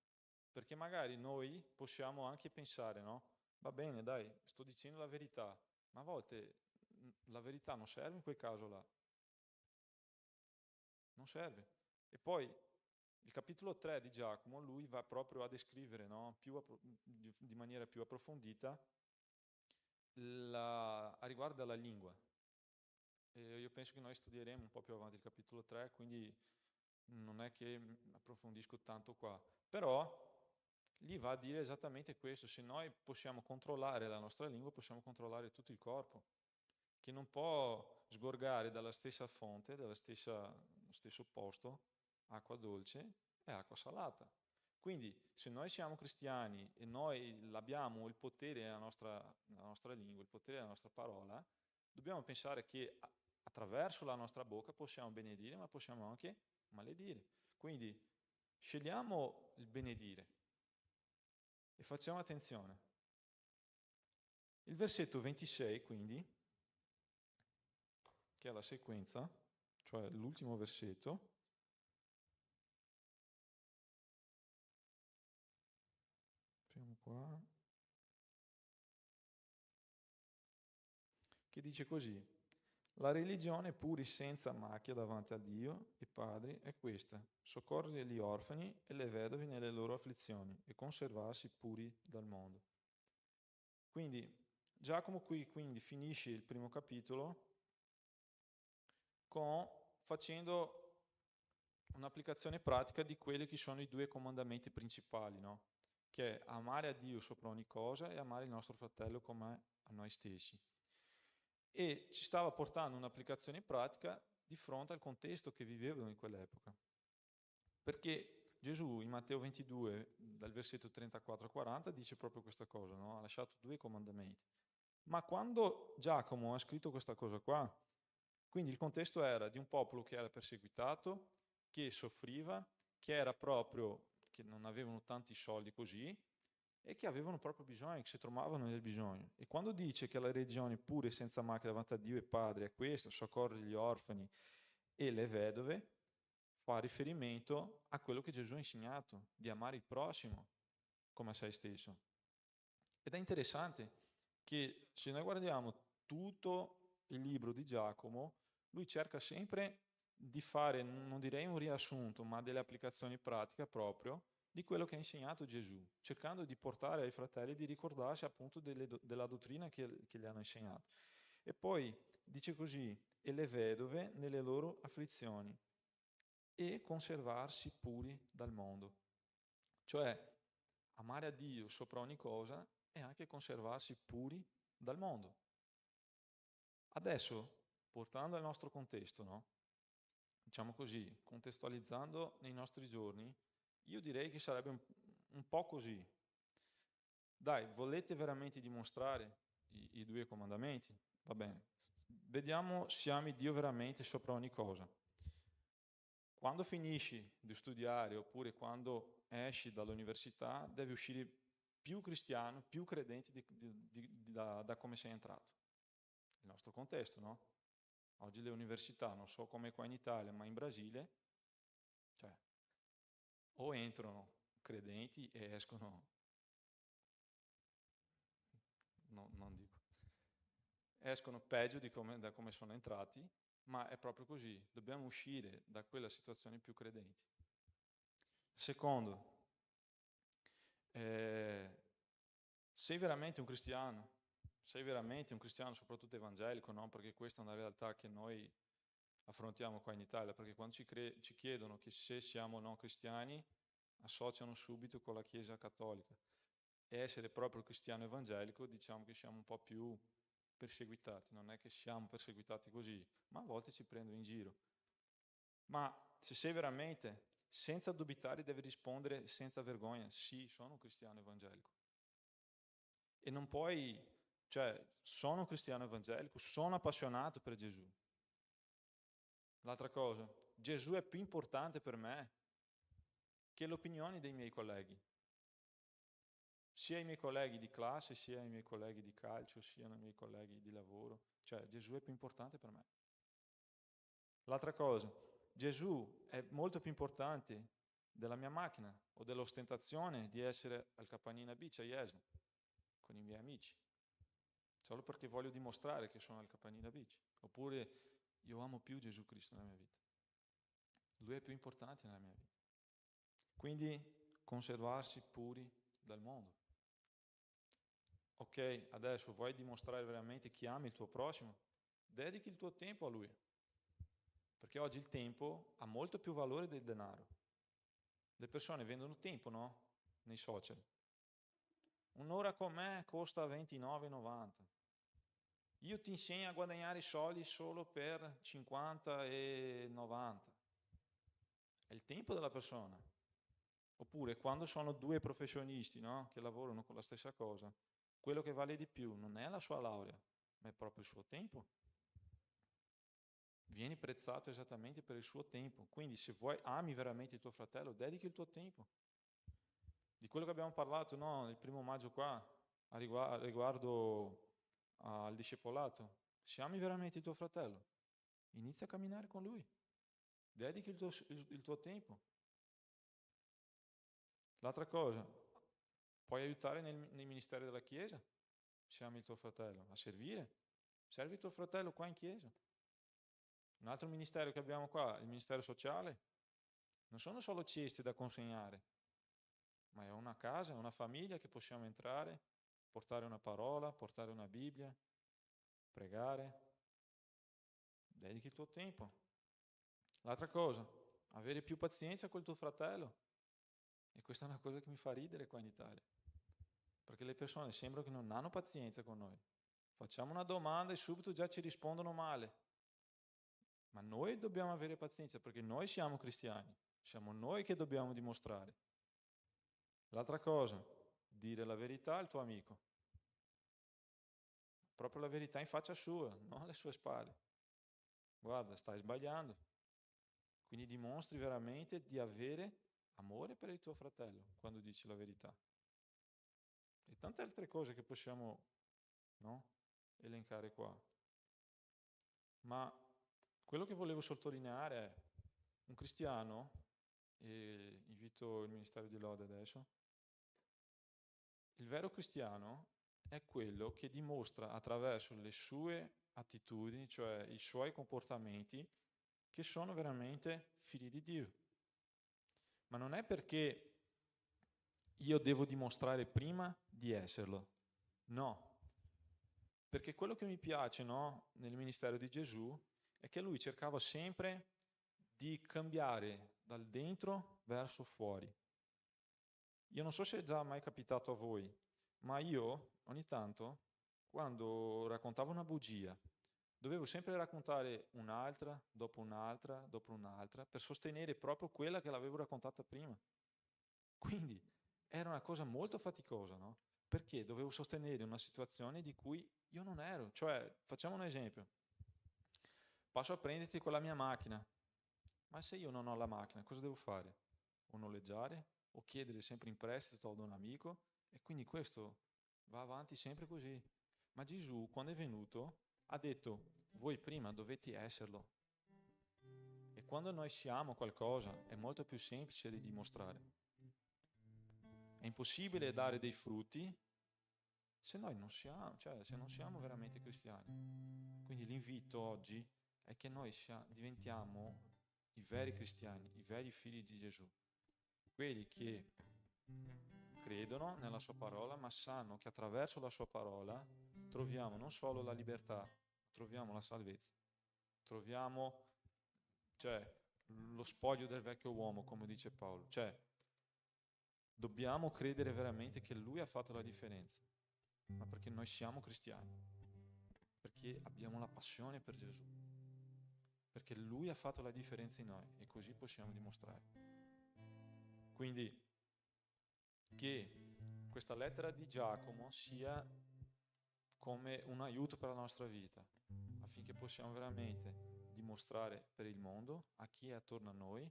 Speaker 4: Perché magari noi possiamo anche pensare, no? Va bene, dai, sto dicendo la verità, ma a volte la verità non serve in quel caso là. Non serve. E poi il capitolo 3 di Giacomo, lui va proprio a descrivere, no? Di maniera più approfondita a riguardo alla lingua. E io penso che noi studieremo un po' più avanti il capitolo 3, quindi non è che approfondisco tanto qua. Però lì va a dire esattamente questo: se noi possiamo controllare la nostra lingua, possiamo controllare tutto il corpo, che non può sgorgare dalla stessa fonte, dallo stesso posto, acqua dolce e acqua salata. Quindi se noi siamo cristiani e noi abbiamo il potere nella nostra lingua, il potere della nostra parola, dobbiamo pensare che attraverso la nostra bocca possiamo benedire, ma possiamo anche maledire. Quindi scegliamo il benedire e facciamo attenzione. Il versetto 26, quindi, che è la sequenza, cioè l'ultimo versetto, fermo qua, che dice così: la religione puri senza macchia davanti a Dio e Padre è questa: soccorrere gli orfani e le vedove nelle loro afflizioni e conservarsi puri dal mondo. Quindi Giacomo qui quindi finisce il primo capitolo facendo un'applicazione pratica di quelli che sono i 2 comandamenti principali, no? Che è amare a Dio sopra ogni cosa e amare il nostro fratello come a noi stessi. E ci stava portando un'applicazione pratica di fronte al contesto che vivevano in quell'epoca. Perché Gesù in Matteo 22, dal versetto 34 a 40, dice proprio questa cosa, no? Ha lasciato 2 comandamenti. Ma quando Giacomo ha scritto questa cosa qua, quindi il contesto era di un popolo che era perseguitato, che soffriva, che non avevano tanti soldi così, e che avevano proprio bisogno, che si trovavano nel bisogno. E quando dice che la religione pure senza macchia davanti a Dio e Padre è questa, soccorrere gli orfani e le vedove, fa riferimento a quello che Gesù ha insegnato, di amare il prossimo come a se stesso. Ed è interessante che se noi guardiamo tutto il libro di Giacomo, lui cerca sempre di fare, non direi un riassunto, ma delle applicazioni pratiche proprio di quello che ha insegnato Gesù, cercando di portare ai fratelli di ricordarsi appunto della dottrina che gli hanno insegnato. E poi dice così, e le vedove nelle loro afflizioni, e conservarsi puri dal mondo. Cioè, amare a Dio sopra ogni cosa e anche conservarsi puri dal mondo. Adesso, portando al nostro contesto, no? Diciamo così, contestualizzando nei nostri giorni, io direi che sarebbe un po' così. Dai, volete veramente dimostrare i due comandamenti? Va bene. Vediamo se ami Dio veramente sopra ogni cosa. Quando finisci di studiare oppure quando esci dall'università, devi uscire più cristiano, più credente da come sei entrato. Il nostro contesto, no? Oggi le università, non so come qua in Italia, ma in Brasile, cioè, o entrano credenti e escono, no, non dico, escono peggio da come sono entrati, ma è proprio così, dobbiamo uscire da quella situazione più credenti. Secondo, sei veramente un cristiano? Sei veramente un cristiano, soprattutto evangelico, no? Perché questa è una realtà che noi affrontiamo qua in Italia, perché quando ci chiedono che se siamo non cristiani, associano subito con la Chiesa cattolica. E essere proprio cristiano evangelico, diciamo che siamo un po' più perseguitati, non è che siamo perseguitati così, ma a volte ci prendono in giro. Ma se sei veramente, senza dubitare, devi rispondere senza vergogna, sì, sono un cristiano evangelico. E non puoi, cioè, sono un cristiano evangelico, sono appassionato per Gesù. L'altra cosa, Gesù è più importante per me che le opinioni dei miei colleghi. Sia i miei colleghi di classe, sia i miei colleghi di calcio, sia i miei colleghi di lavoro. Cioè, Gesù è più importante per me. L'altra cosa, Gesù è molto più importante della mia macchina o dell'ostentazione di essere al Capanina Beach a Jesolo con i miei amici, solo perché voglio dimostrare che sono al Capanina Beach. Oppure io amo più Gesù Cristo nella mia vita. Lui è più importante nella mia vita. Quindi conservarsi puri dal mondo. Ok, adesso vuoi dimostrare veramente che ami il tuo prossimo? Dedichi il tuo tempo a lui. Perché oggi il tempo ha molto più valore del denaro. Le persone vendono tempo, no? Nei social. Un'ora con me costa 29,90. Io ti insegno a guadagnare i soldi solo per 50,90. È il tempo della persona. Oppure quando sono due professionisti, no? Che lavorano con la stessa cosa, quello che vale di più non è la sua laurea, ma è proprio il suo tempo. Vieni prezzato esattamente per il suo tempo. Quindi se vuoi, ami veramente il tuo fratello, dedichi il tuo tempo. Di quello che abbiamo parlato, no, il 1° maggio qua, riguardo al discepolato. Se ami veramente il tuo fratello, inizia a camminare con lui. Dedichi il tuo tempo. L'altra cosa, puoi aiutare nei ministeri della Chiesa, se ami il tuo fratello, a servire. Servi il tuo fratello qua in Chiesa. Un altro ministero che abbiamo qua, il ministero sociale, non sono solo ceste da consegnare, ma è una casa, è una famiglia che possiamo entrare, portare una parola, portare una Bibbia, pregare. Dedichi il tuo tempo. L'altra cosa, avere più pazienza col tuo fratello. E questa è una cosa che mi fa ridere qua in Italia. Perché le persone sembra che non hanno pazienza con noi. Facciamo una domanda e subito già ci rispondono male. Ma noi dobbiamo avere pazienza perché noi siamo cristiani. Siamo noi che dobbiamo dimostrare. L'altra cosa, dire la verità al tuo amico. Proprio la verità in faccia sua, non alle sue spalle. Guarda, stai sbagliando. Quindi dimostri veramente di avere amore per il tuo fratello quando dici la verità. E tante altre cose che possiamo, no, elencare qua. Ma quello che volevo sottolineare è un cristiano, e invito il Ministero di Lode adesso, Il vero cristiano è quello che dimostra attraverso le sue attitudini, cioè i suoi comportamenti, che sono veramente figli di Dio. Ma non è perché io devo dimostrare prima di esserlo, no. Perché quello che mi piace, no, nel ministero di Gesù è che lui cercava sempre di cambiare dal dentro verso fuori. Io non so se è già mai capitato a voi, ma io ogni tanto, quando raccontavo una bugia, dovevo sempre raccontare un'altra, dopo un'altra, dopo un'altra, per sostenere proprio quella che l'avevo raccontata prima. Quindi era una cosa molto faticosa, no? Perché dovevo sostenere una situazione di cui io non ero. Cioè, facciamo un esempio. Passo a prenderti con la mia macchina. Ma se io non ho la macchina, cosa devo fare? O noleggiare, o chiedere sempre in prestito da un amico, e quindi questo va avanti sempre così. Ma Gesù, quando è venuto, ha detto, voi prima dovete esserlo. E quando noi siamo qualcosa, è molto più semplice di dimostrare. È impossibile dare dei frutti se noi non siamo, cioè se non siamo veramente cristiani. Quindi l'invito oggi è che noi diventiamo i veri cristiani, i veri figli di Gesù, quelli che credono nella sua parola, ma sanno che attraverso la sua parola troviamo non solo la libertà, troviamo la salvezza, troviamo, cioè, lo spoglio del vecchio uomo, come dice Paolo. Cioè, dobbiamo credere veramente che lui ha fatto la differenza, ma perché noi siamo cristiani, perché abbiamo la passione per Gesù, perché lui ha fatto la differenza in noi e così possiamo dimostrare. Quindi che questa lettera di Giacomo sia come un aiuto per la nostra vita, affinché possiamo veramente dimostrare per il mondo, a chi è attorno a noi,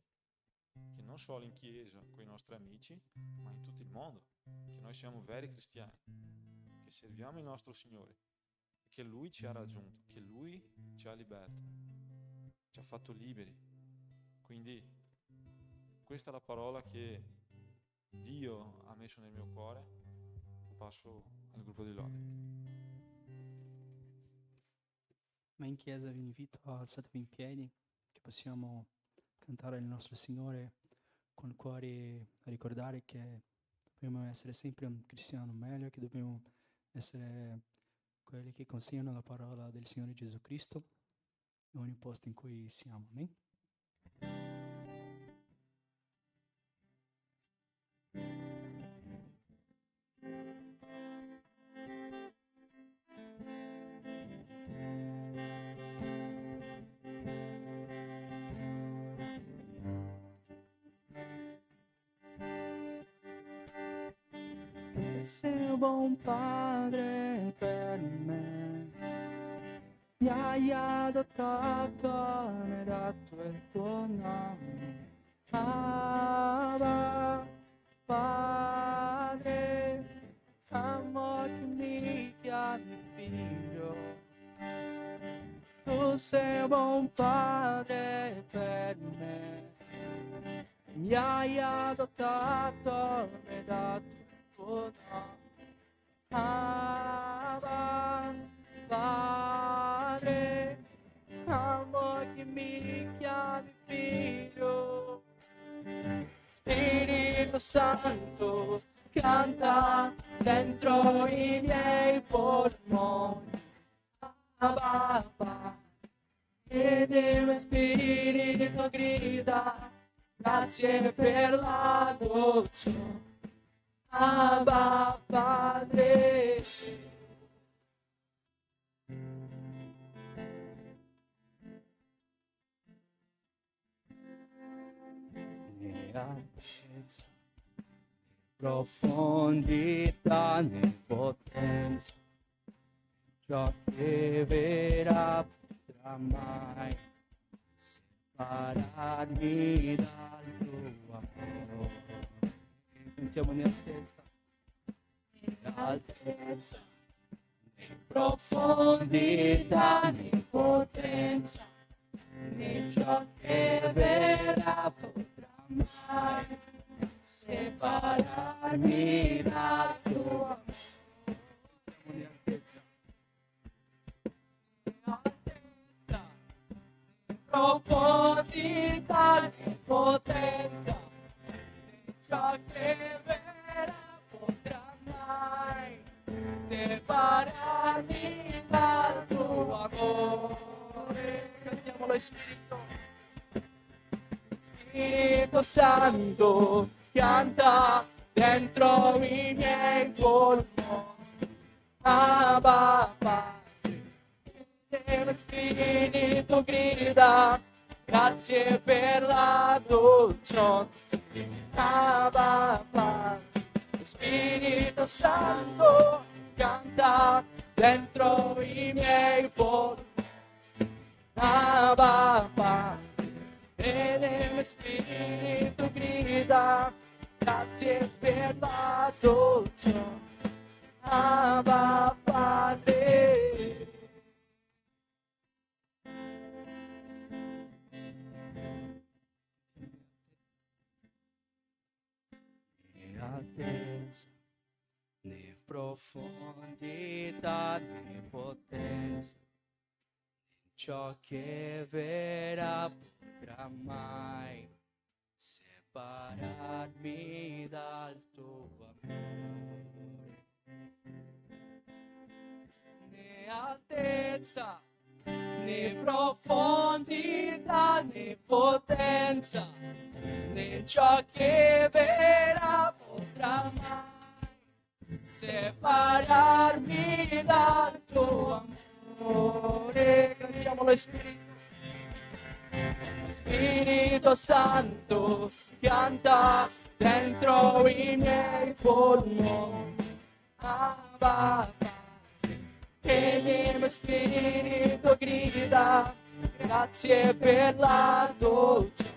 Speaker 4: che non solo in chiesa con i nostri amici, ma in tutto il mondo, che noi siamo veri cristiani, che serviamo il nostro Signore, che Lui ci ha raggiunto, che Lui ci ha liberto, ci ha fatto liberi. Quindi questa è la parola che Dio ha messo nel mio cuore. Passo al gruppo di lode.
Speaker 3: Ma in chiesa vi invito a alzatevi in piedi, che possiamo cantare il nostro Signore con il cuore, a ricordare che dobbiamo essere sempre un cristiano meglio, che dobbiamo essere quelli che consigliano la parola del Signore Gesù Cristo in ogni posto in cui siamo. Amen? Sei un buon padre per me, mi hai adottato, mi hai dato il tuo nome. Abba, Padre, amore che mi chiami figlio. Tu sei un buon padre per me, mi hai adottato, mi hai dato Abba, Padre, amore che mi chiami figlio. Spirito Santo, canta dentro i miei polmoni. Abba, ed il mio spirito grida, grazie per l'adozione. Abba, Padre. Altezza, profondità né potenza, ciò che verrà potrà mai separarmi dal tuo amore. Sentiamo in altezza, né profondità né potenza, né ciò che verrà potrà mai separarmi dal tuo amore. Siamo in altezza. Altezza, profondità e potenza, ciò che verrà potrà mai separarmi dal tuo amore. Cantiamolo, Spirito. Spirito Santo, canta dentro i miei polmoni. Abba Padre, dello Spirito grida, grazie per l'adozione. Abba Padre, Spirito Santo, canta dentro i miei polmoni. Abba Padre, e dello Spirito grida, grazie per l'adozione. Abba Padre. Né altezza, né profondità, né potenza, ciò che verrà potrà mai separarmi dal tuo amore. Né altezza, né profondità, né potenza, né ciò che verrà potrà mai separarmi dal tuo amore. Cantiamolo, Spirito. Spirito Santo, canta dentro i miei polmoni. Abba Padre, e il mio spirito grida, grazie per l'adozione.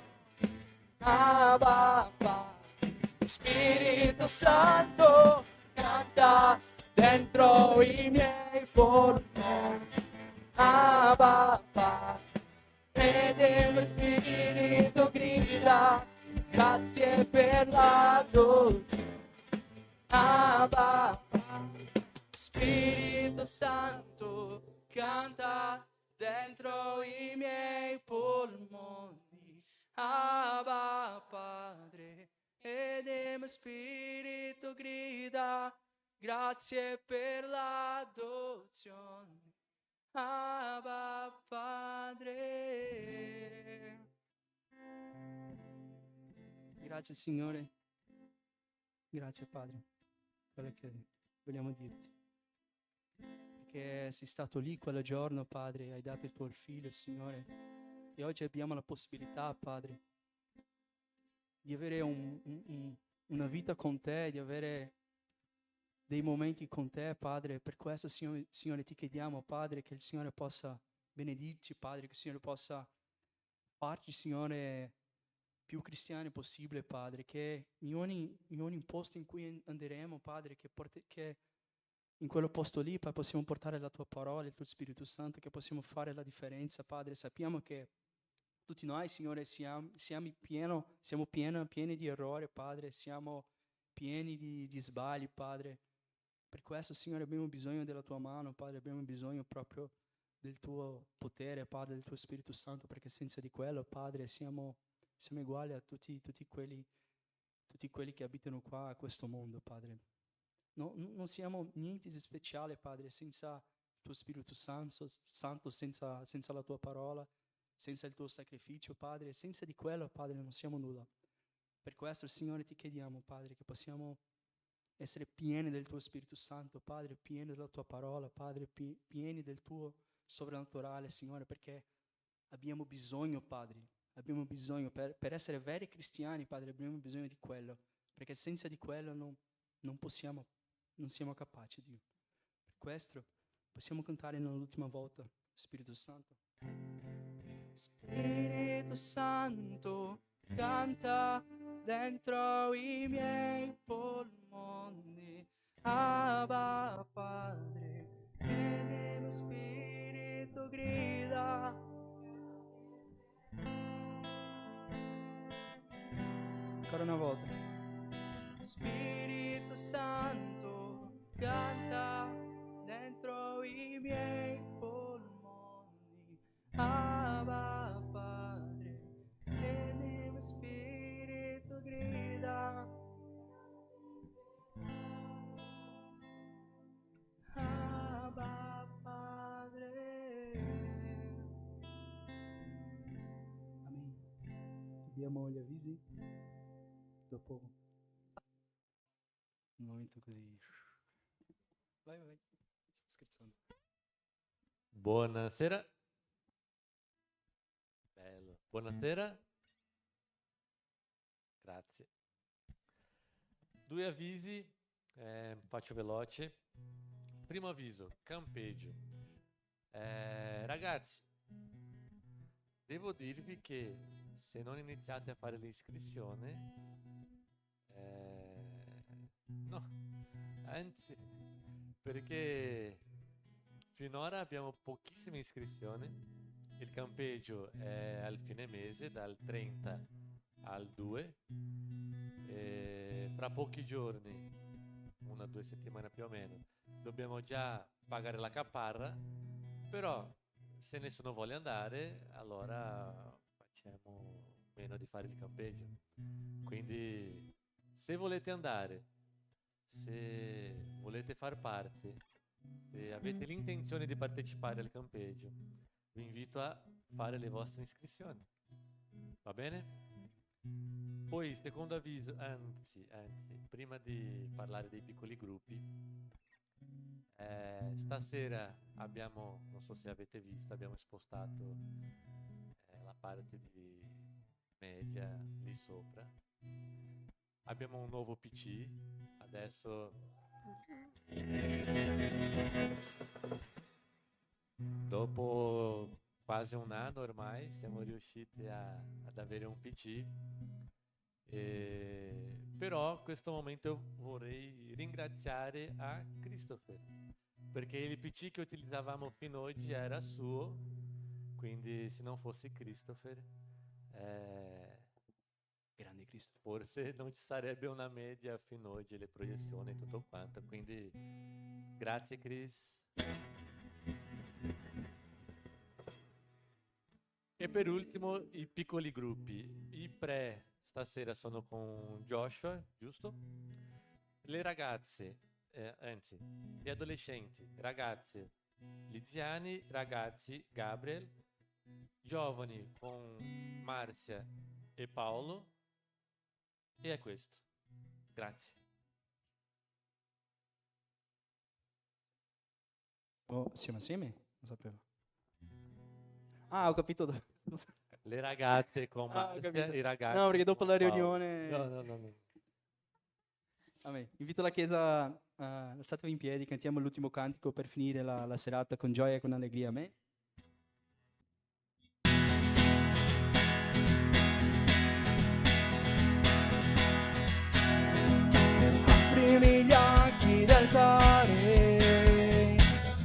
Speaker 3: Abba Padre, Spirito Santo, canta dentro i miei polmoni. Abba Padre, e dello Spirito grida, grazie per l'adozione. Abba Padre, Spirito Santo, canta dentro i miei polmoni. Abba Padre, ed il mio spirito grida, grazie per l'adozione. Abba Padre. Grazie Signore, grazie Padre, quello che vogliamo dirti. Che sei stato lì quel giorno, Padre, hai dato il tuo figlio, Signore, e oggi abbiamo la possibilità, Padre, di avere una vita con te, di avere dei momenti con te, Padre. Per questo, Signore, ti chiediamo, Padre, che il Signore possa benedirci, Padre, che il Signore possa farci, Signore, più cristiani possibile, Padre, che in ogni posto in cui andremo, Padre, che in quello posto lì possiamo portare la tua parola, il tuo Spirito Santo, che possiamo fare la differenza, Padre. Sappiamo che tutti noi, Signore, siamo pieni di errori, Padre, siamo pieni di sbagli, Padre. Per questo, Signore, abbiamo bisogno della tua mano, Padre, abbiamo bisogno proprio del tuo potere, Padre, del tuo Spirito Santo, perché senza di quello, Padre, siamo uguali a tutti quelli che abitano qua a questo mondo, Padre. No, non siamo niente di speciale, Padre, senza il tuo Spirito Santo, senza la tua parola, senza il tuo sacrificio, Padre. Senza di quello, Padre, non siamo nulla. Per questo, Signore, ti chiediamo, Padre, che possiamo essere pieni del tuo Spirito Santo, Padre, pieni della tua parola, Padre, pieni del tuo sovrannaturale, Signore, perché abbiamo bisogno, Padre, abbiamo bisogno, per essere veri cristiani, Padre, abbiamo bisogno di quello, perché senza di quello non siamo capaci, Dio. Per questo possiamo cantare l'ultima volta, Spirito Santo. Spirito Santo, canta dentro i miei polmoni. Abba Padre, e il mio spirito grida. Ancora una volta. Spirito Santo, canta dentro i miei polmoni. Abba Padre, e nel mio spirito grida. Abba Padre. Amen. Abbiamo gli avvisi dopo un momento così. Vai. Sto scherzando.
Speaker 5: Buonasera. Bello. Buonasera. Grazie. 2 avvisi, faccio veloce. Primo avviso, campeggio. Ragazzi, devo dirvi che se non iniziate a fare l'iscrizione, no, anzi, perché finora abbiamo pochissime iscrizioni. Il campeggio è al fine mese, dal 30 al 2. Fra pochi giorni, 1 o 2 settimane più o meno, dobbiamo già pagare la caparra, però se nessuno vuole andare, allora facciamo meno di fare il campeggio. Quindi se volete andare, se volete far parte, se avete l'intenzione di partecipare al campeggio, vi invito a fare le vostre iscrizioni. Va bene? Poi, secondo avviso, anzi, prima di parlare dei piccoli gruppi, stasera abbiamo, non so se avete visto, abbiamo spostato la parte di media lì sopra. Abbiamo un nuovo PC, adesso dopo quasi un anno ormai siamo riusciti ad avere un PC. Però in questo momento vorrei ringraziare a Christopher, perché il PC che utilizzavamo fino ad oggi era suo, quindi se non fosse Christopher,
Speaker 3: Grande Cristo.
Speaker 5: forse non ci sarebbe una media fino ad oggi, le proiezioni e tutto quanto, quindi grazie Chris. E per ultimo i piccoli gruppi. I pre stasera sono con Joshua, giusto? Le ragazze, anzi, gli adolescenti, ragazze Liziani, ragazzi Gabriel, giovani con Marzia e Paolo. E è questo. Grazie.
Speaker 3: Oh, siamo assieme? Non sapevo. Ah, ho capito.
Speaker 5: Le ragazze con
Speaker 3: Ah, ho
Speaker 5: Marzia
Speaker 3: capito.
Speaker 5: e i ragazzi
Speaker 3: No, perché dopo
Speaker 5: con
Speaker 3: la
Speaker 5: Paolo.
Speaker 3: riunione...
Speaker 5: No.
Speaker 3: Amen. Invito la Chiesa, alzatevi in piedi, cantiamo l'ultimo cantico per finire la serata con gioia e con allegria. Amen. Aprimi gli occhi del cuore,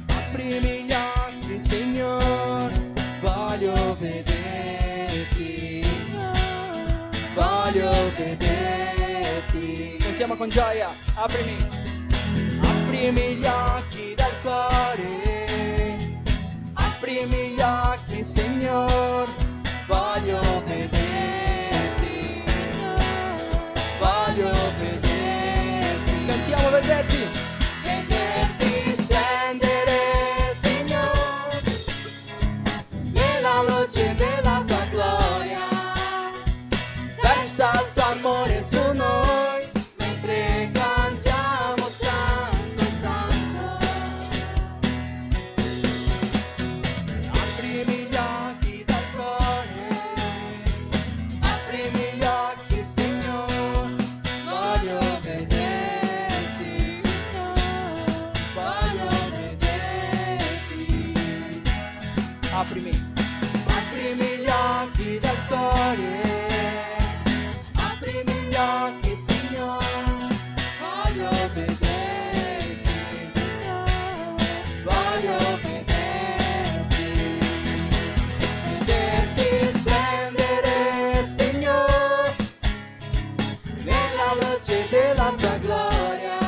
Speaker 3: aprimi gli occhi, Signore, voglio vederti, voglio vederti. Cantiamo con gioia, aprimi gli occhi del cuore, aprimi gli occhi, Signore, voglio vederti, voglio vederti. Cantiamo vederti splendere, Signore, nella luce della tua gloria. Versa il tuo amore su noi, mentre cantiamo Santo, Santo. Aprimi gli occhi del cuore, aprimi gli occhi, Signore, voglio vederti, voglio vederti. Aprimi gli occhi del cuore, aprimi gli occhi, Signore, voglio vederti, voglio vederti, vederti splendere, Signore, nella luce della tua gloria.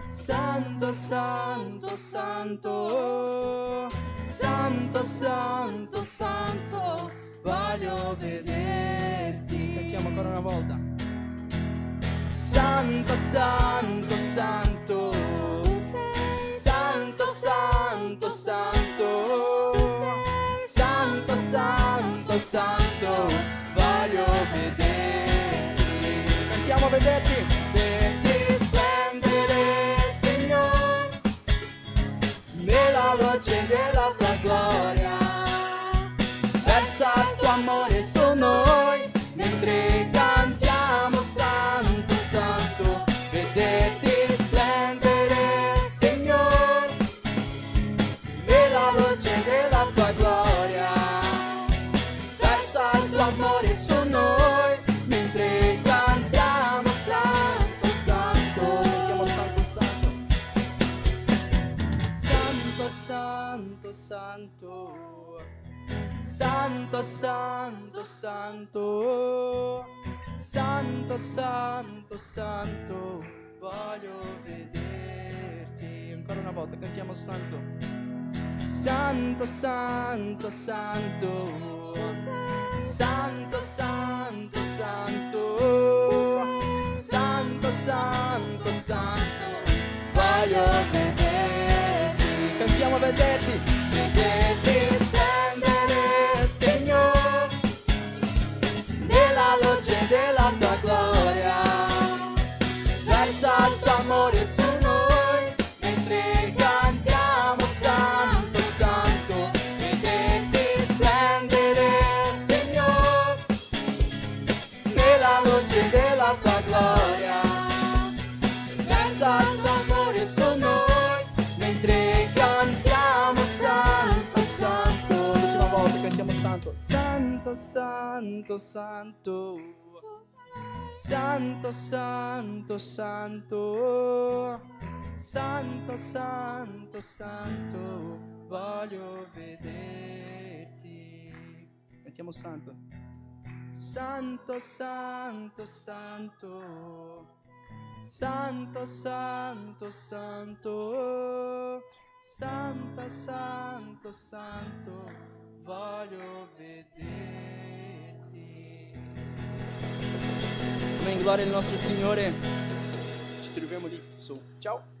Speaker 3: santo, santo, santo, santo, santo, santo, santo, voglio vederti. Cantiamo ancora una volta. Santo, santo, santo, santo, santo, santo, santo, santo, santo, voglio vederti. Cantiamo vederti. Vederti splendere, Signore, nella luce della tua gloria. Versa il tuo amore su noi, mentre cantiamo santo, santo. Vederti splendere, Signore, nella luce della tua gloria. Versa il tuo amore su noi, mentre cantiamo santo, santo. Cantiamo santo, santo. Santo, santo, santo. Santo, santo, santo. Santo, santo, santo, voglio vederti. Ancora una volta, cantiamo santo. Santo, santo, santo. Santo, santo, santo. Santo, santo, santo, voglio vederti. Cantiamo vederti. Vederti splendere, Signore, nella luce della tua gloria. Versa il tuo amore su noi, mentre cantiamo santo, santo. Vederti splendere, Signore, nella luce della tua gloria. Versa il tuo amore su noi, mentre cantiamo santo, santo. L'ultima volta cantiamo santo. Santo, santo, santo. Santo, santo, santo. Santo, santo, santo, voglio vederti. Cantiamo santo. Santo, santo, santo. Santo, santo, santo. Santo, santo, santo, voglio vederti. Amen, gloria al nostro Signore. Ci troviamo lì su. Ciao.